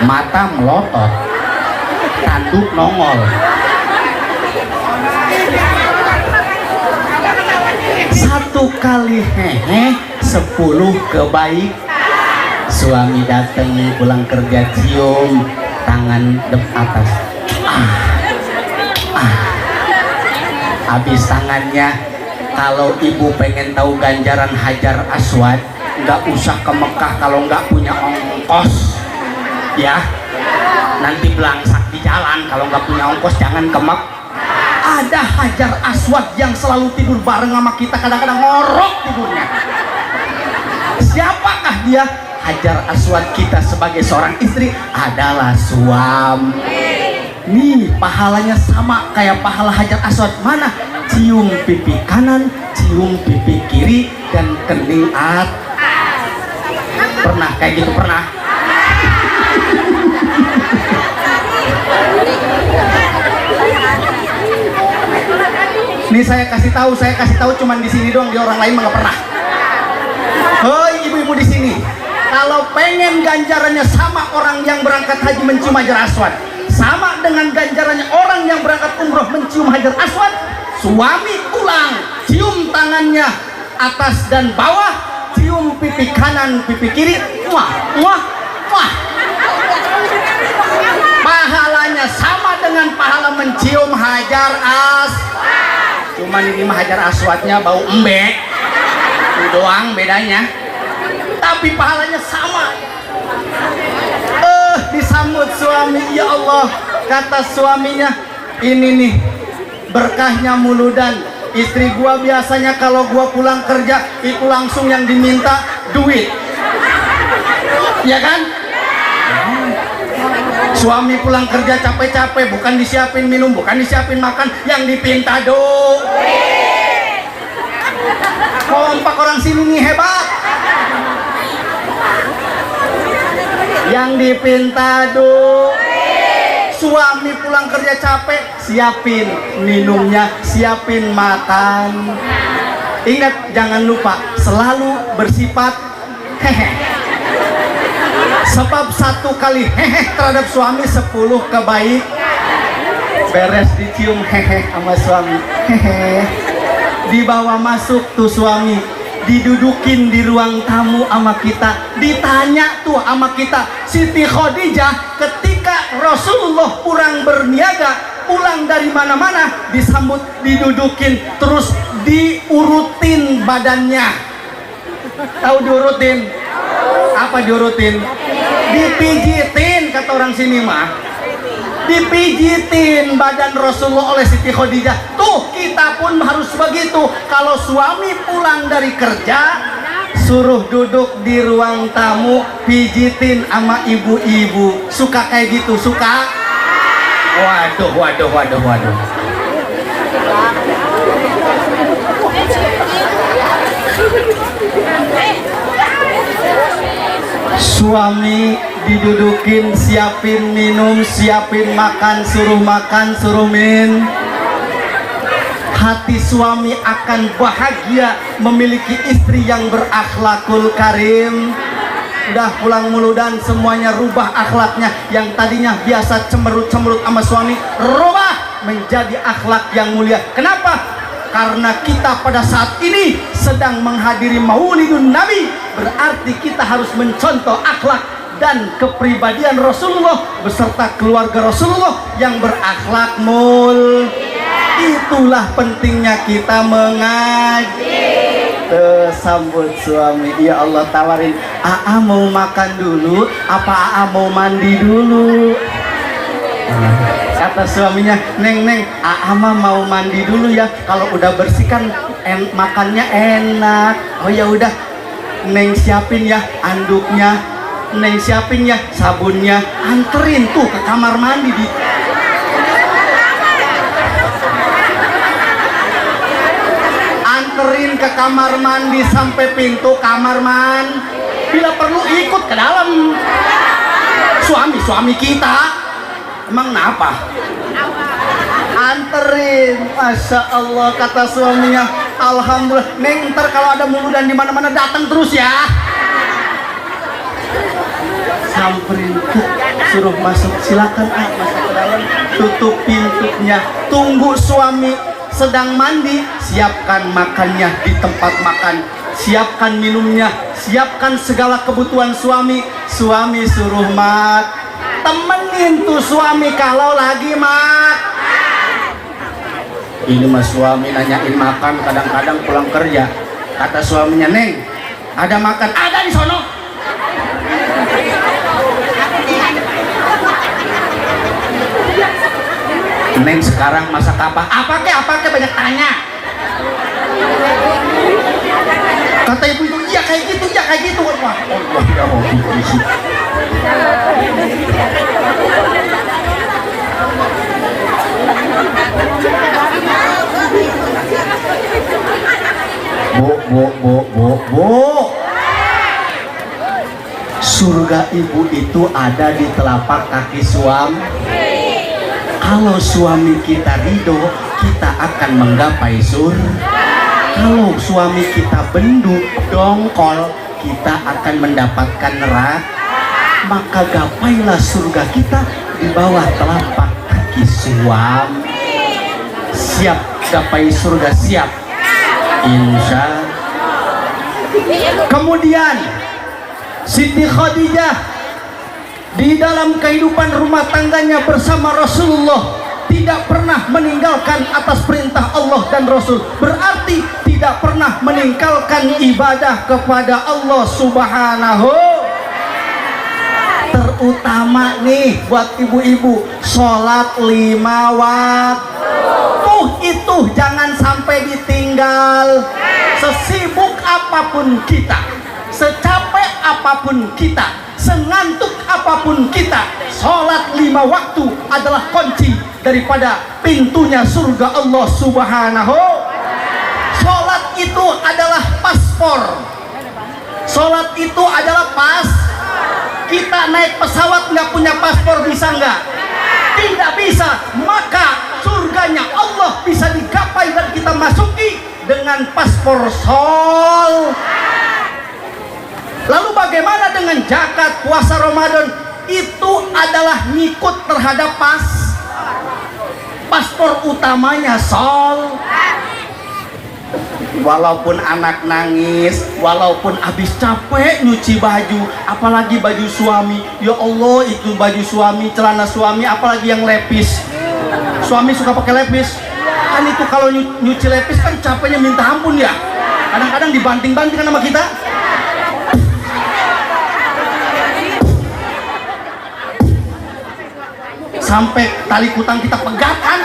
mata melotot, tanduk nongol. 1 kali hehe, 10 kebaik. Suami datang pulang kerja, cium tangan atas. Habis tangannya. Kalau ibu pengen tahu ganjaran Hajar Aswad, nggak usah ke Mekah kalau nggak punya ongkos, ya. Nanti belangsak di jalan kalau nggak punya ongkos, jangan ke Mekah. Ada Hajar Aswad yang selalu tidur bareng sama kita, kadang-kadang ngorok tidurnya. Siapakah dia? Hajar Aswad kita sebagai seorang istri adalah suami. Nih pahalanya sama kayak pahala Hajar Aswad. Mana? Cium pipi kanan, cium pipi kiri, dan kening atas. Pernah kayak gitu? Pernah? Nih saya kasih tahu cuman di sini doang, di orang lain mah nggak pernah. Hei ibu-ibu di sini, kalau pengen ganjarannya sama orang yang berangkat haji mencium Hajar Aswad, sama dengan ganjarannya orang yang berangkat umroh mencium Hajar Aswad, suami pulang cium tangannya atas dan bawah, cium pipi kanan pipi kiri, muah muah muah. Pahalanya sama dengan pahala mencium Hajar Aswad. Cuman ini mah Hajar Aswadnya bau embek, itu doang bedanya, tapi pahalanya sama. Disambut suami, ya Allah, kata suaminya, ini nih berkahnya muludan. Istri gua biasanya kalau gua pulang kerja itu langsung yang diminta duit, ya kan? Suami pulang kerja capek-capek, bukan disiapin minum, bukan disiapin makan, yang dipinta duit. Kompak orang sini nih hebat. Yang dipinta duit. Suami pulang kerja capek, siapin minumnya, siapin makan. Ingat, jangan lupa selalu bersifat hehe. Sebab 1 kali hehe terhadap suami, 10 kebaik. Beres dicium hehe sama suami, hehe. Dibawa masuk tuh suami, didudukin di ruang tamu sama kita, ditanya tuh sama kita, Siti Khadijah ketika Rasulullah pulang berniaga, pulang dari mana-mana, disambut, didudukin, terus diurutin badannya. Tahu diurutin? Apa diurutin? Dipijitin, kata orang sini mah. Dipijitin badan Rasulullah oleh Siti Khadijah. Tuh kita pun harus begitu. Kalau suami pulang dari kerja, suruh duduk di ruang tamu, pijitin sama ibu-ibu. Suka kayak gitu? Suka? Waduh, waduh, waduh, waduh. Suami didudukin, siapin minum, siapin makan, suruh min. Hati suami akan bahagia memiliki istri yang berakhlakul karim. Udah pulang muludan, semuanya rubah akhlaknya. Yang tadinya biasa cemberut-cemberut sama suami, rubah menjadi akhlak yang mulia. Kenapa? Karena kita pada saat ini sedang menghadiri Maulidun Nabi, berarti kita harus mencontoh akhlak dan kepribadian Rasulullah beserta keluarga Rasulullah yang berakhlak itulah pentingnya kita mengaji. Sambut suami, ya Allah tawarin, Aa mau makan dulu apa Aa mau mandi dulu? Kata suaminya, Neng Aa mah mau mandi dulu ya, kalau udah bersihkan makannya enak. Oh ya udah, Neng siapin ya anduknya, Neng siapin ya sabunnya, anterin tuh ke kamar mandi anterin ke kamar mandi sampai pintu kamar mandi. Bila perlu ikut ke dalam. Suami kita emang kenapa? Anterin. Masya Allah, kata suaminya, alhamdulillah. Neng, ntar kalau ada muludan di mana-mana datang terus ya. Samperin, suruh masuk, silakan masuk ke dalam. Tutup pintunya, tunggu suami sedang mandi, siapkan makannya di tempat makan, siapkan minumnya, siapkan segala kebutuhan suami. Suami suruh temenin tuh suami kalau lagi ini mah suami nanyain makan, kadang-kadang pulang kerja kata suaminya, Neng ada makan? Ada di sono. Neng sekarang masak apa? Apa ke banyak tanya. Kata ibu itu, iya kayak gitu. Wah, Allah ya Allah. Bu. Surga ibu itu ada di telapak kaki suami. Kalau suami kita ridho, kita akan menggapai surga. Kalau suami kita bendu, dongkol, kita akan mendapatkan neraka. Maka gapailah surga kita di bawah telapak kaki suami. Siap gapai surga, siap? Insya. Kemudian Siti Khadijah di dalam kehidupan rumah tangganya bersama Rasulullah tidak pernah meninggalkan atas perintah Allah dan Rasul. Berarti tidak pernah meninggalkan ibadah kepada Allah Subhanahu. Terutama nih buat ibu-ibu, sholat 5 waktu itu jangan sampai ditinggal. Sesibuk apapun kita, secapek apapun kita, sengantuk apapun kita, sholat 5 waktu adalah kunci daripada pintunya surga Allah Subhanahu. Sholat itu adalah paspor. Sholat itu adalah kita naik pesawat nggak punya paspor bisa nggak? Tidak bisa. Maka surganya Allah bisa digapai dan kita masuki dengan paspor Lalu bagaimana dengan zakat, puasa Ramadan? Itu adalah ngikut terhadap paspor utamanya Walaupun anak nangis, walaupun habis capek nyuci baju, apalagi baju suami, ya Allah itu baju suami, celana suami, apalagi yang lepis. Suami suka pakai lepis. Kan itu kalau nyuci lepis kan capeknya minta ampun ya. Kadang-kadang dibanting-banting sama kita. Sampai tali kutang kita pegat kan.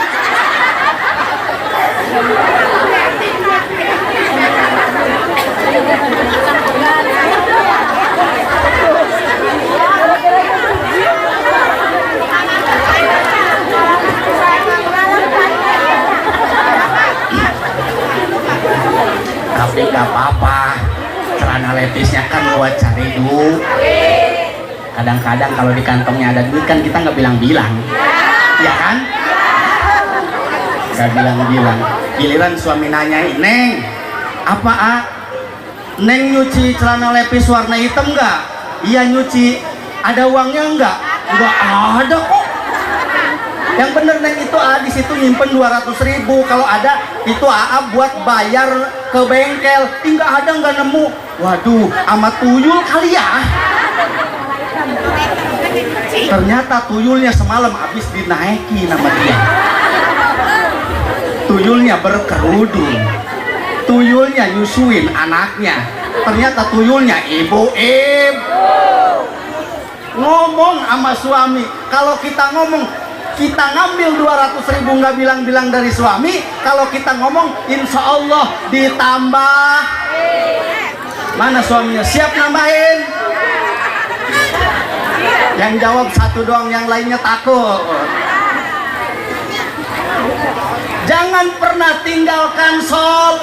Tapi gak apa-apa, celana lepisnya kan buat cari duit. Kadang-kadang kalau di kantongnya ada duit kan kita nggak bilang-bilang, ya kan? Gak bilang-bilang. Giliran suami nanyain, Neng, apa Neng nyuci celana lepis warna hitam nggak? Iya nyuci. Ada uangnya nggak? Nggak ada kok. Yang bener Neng itu di situ nyimpen 200.000. Kalau ada itu buat bayar ke bengkel. Nggak ada, nggak nemu. Waduh, ama tuyul kali ya. Ternyata tuyulnya semalam habis dinaiki nama dia. Tuyulnya berkerudung, tuyulnya nyusuin anaknya. Ternyata tuyulnya ibu-ibu. Ngomong sama suami, kalau kita ngomong kita ngambil 200.000 nggak bilang-bilang dari suami, kalau kita ngomong insya Allah ditambah. Mana suaminya siap nambahin? Yang jawab satu doang, yang lainnya takut. Jangan pernah tinggalkan sol.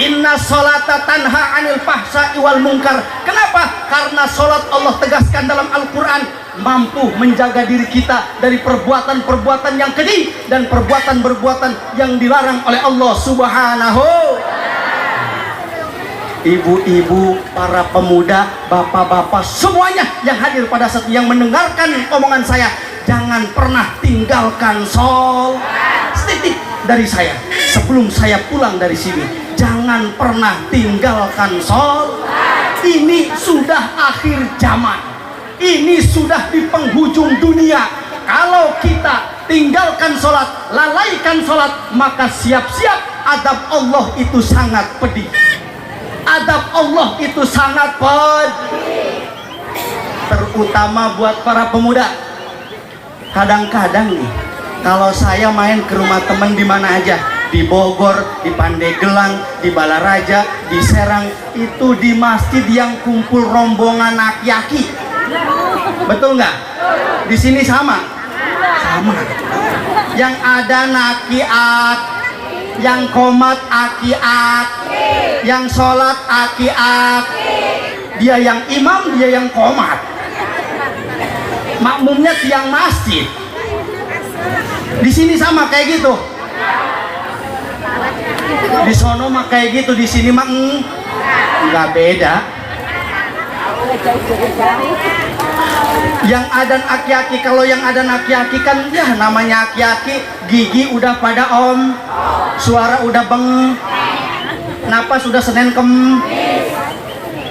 Inna sholata tanha anil fahsya'i wal munkar. Kenapa? Karena sholat Allah tegaskan dalam Al-Quran mampu menjaga diri kita dari perbuatan-perbuatan yang keji dan perbuatan-perbuatan yang dilarang oleh Allah Subhanahu. Ibu-ibu, para pemuda, bapak-bapak, semuanya yang hadir pada saat yang mendengarkan omongan saya, jangan pernah tinggalkan sholat. Setitik dari saya sebelum saya pulang dari sini, jangan pernah tinggalkan sholat. Ini sudah akhir zaman, ini sudah di penghujung dunia. Kalau kita tinggalkan sholat, lalaikan sholat, maka siap-siap adab Allah itu sangat pedih. Adab Allah itu sangat pedih, terutama buat para pemuda. Kadang-kadang nih, kalau saya main ke rumah teman di mana aja, di Bogor, di Pandeglang, di Balaraja, di Serang, itu di masjid yang kumpul rombongan aki-aki. Betul nggak? Di sini sama? Sama. Yang ada nakiak, yang komat akiak, yang sholat akiak. Dia yang imam, dia yang komat. Makmumnya tiang masjid. Di sini sama kayak gitu. Di sono mah kayak gitu, di sini mah nggak beda. Yang adan aki-aki, kalau yang adan aki-aki kan ya namanya aki-aki, gigi udah pada om, suara udah beng, napas sudah Senin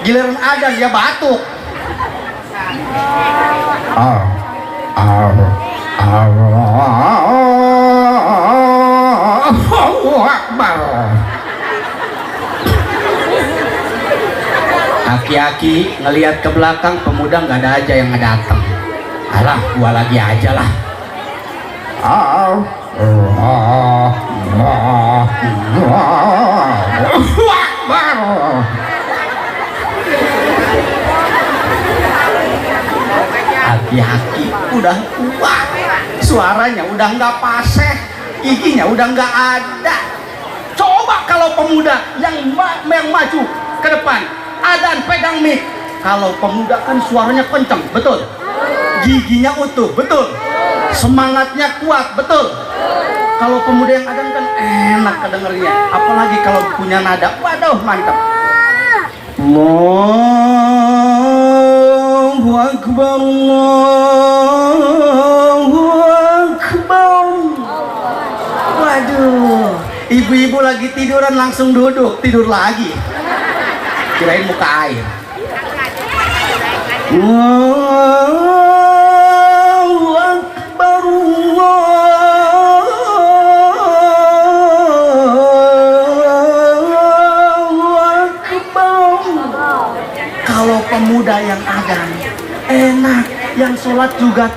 giliran adan dia batuk. Allahu Akbar. Aki-aki ngelihat ke belakang, pemuda nggak ada aja yang datang. Alah, gua lagi aja lah. Allahu Akbar. Aki-aki udah tua, suaranya udah nggak paseh, giginya udah nggak ada. Coba kalau pemuda yang maju ke depan, adan pegang mic. Kalau pemuda kan suaranya kenceng, betul. Giginya utuh, betul. Semangatnya kuat, betul. Kalau pemuda yang adan kan enak kedengernya, apalagi kalau punya nada, waduh mantap. Allahu Akbar, Allahu Akbar. Waduh, ibu-ibu lagi tiduran langsung duduk, tidur lagi. Kirain muka air. Allahu Akbar, Allahu Akbar. Kalau pemuda yang adan enak, yang sholat juga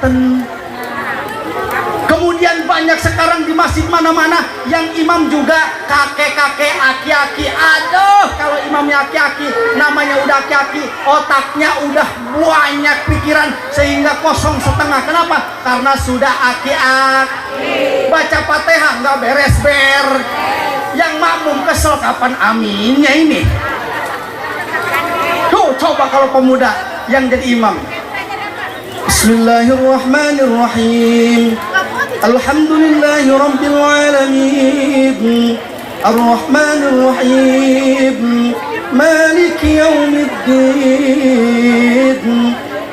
Kemudian banyak sekarang di masjid mana-mana yang imam juga kakek-kakek aki-aki. Aduh, kalau imamnya aki-aki, namanya udah aki-aki, otaknya udah banyak pikiran sehingga kosong setengah. Kenapa? Karena sudah aki-aki. Baca Fatihah nggak beres-ber. Yang makmum kesel kapan aminnya ini. Tuh, coba kalau pemuda yang jadi imam. Bismillahirrahmanirrahim. Alhamdulillahi Rabbil Alamin. Ar-Rahmanir Rahim. Maliki Yawmiddin.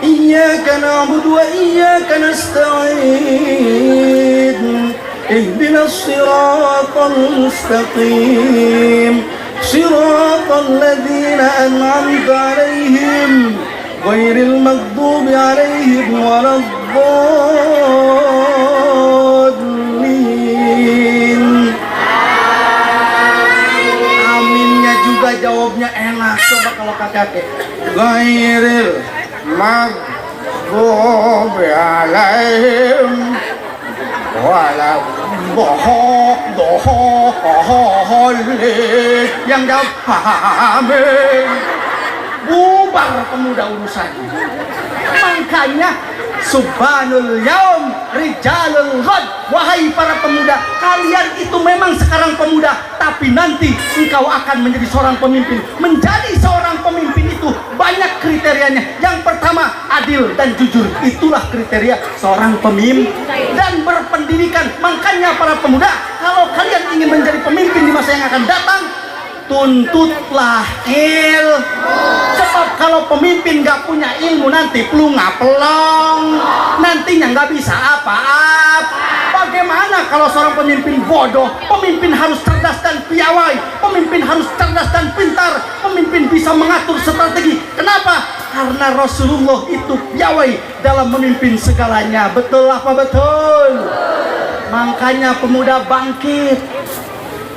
Iyyaka na'budu wa iyyaka nasta'in. Ihdinas siratal mustaqim. Siratal ladzina an'amta 'alaihim ghairil maghdubi 'alaihim ولا الضالين. Aminnya juga jawabnya enak. Coba kalau kakek Ghairil maghdubi alaihim wala dolin. Yang jawab amin. Bubar pemuda urusan. Makanya subhanul yaum rijalul ghad. Wahai para pemuda, kalian itu memang sekarang pemuda, tapi nanti engkau akan menjadi seorang pemimpin. Menjadi seorang pemimpin itu banyak kriterianya. Yang pertama, adil dan jujur. Itulah kriteria seorang pemimpin. Dan berpendidikan. Makanya para pemuda, kalau kalian ingin menjadi pemimpin di masa yang akan datang, tuntutlah ilmu. Sebab kalau pemimpin gak punya ilmu nanti pelong, nantinya gak bisa apa-apa. Bagaimana kalau seorang pemimpin bodoh? Pemimpin harus cerdas dan piawai. Pemimpin harus cerdas dan pintar. Pemimpin bisa mengatur strategi. Kenapa? Karena Rasulullah itu piawai dalam memimpin segalanya. Betul apa betul? Makanya pemuda bangkit.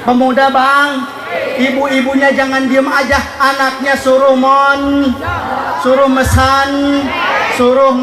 Pemuda bang, ibu-ibunya jangan diem aja. Anaknya suruh suruh mesan, suruh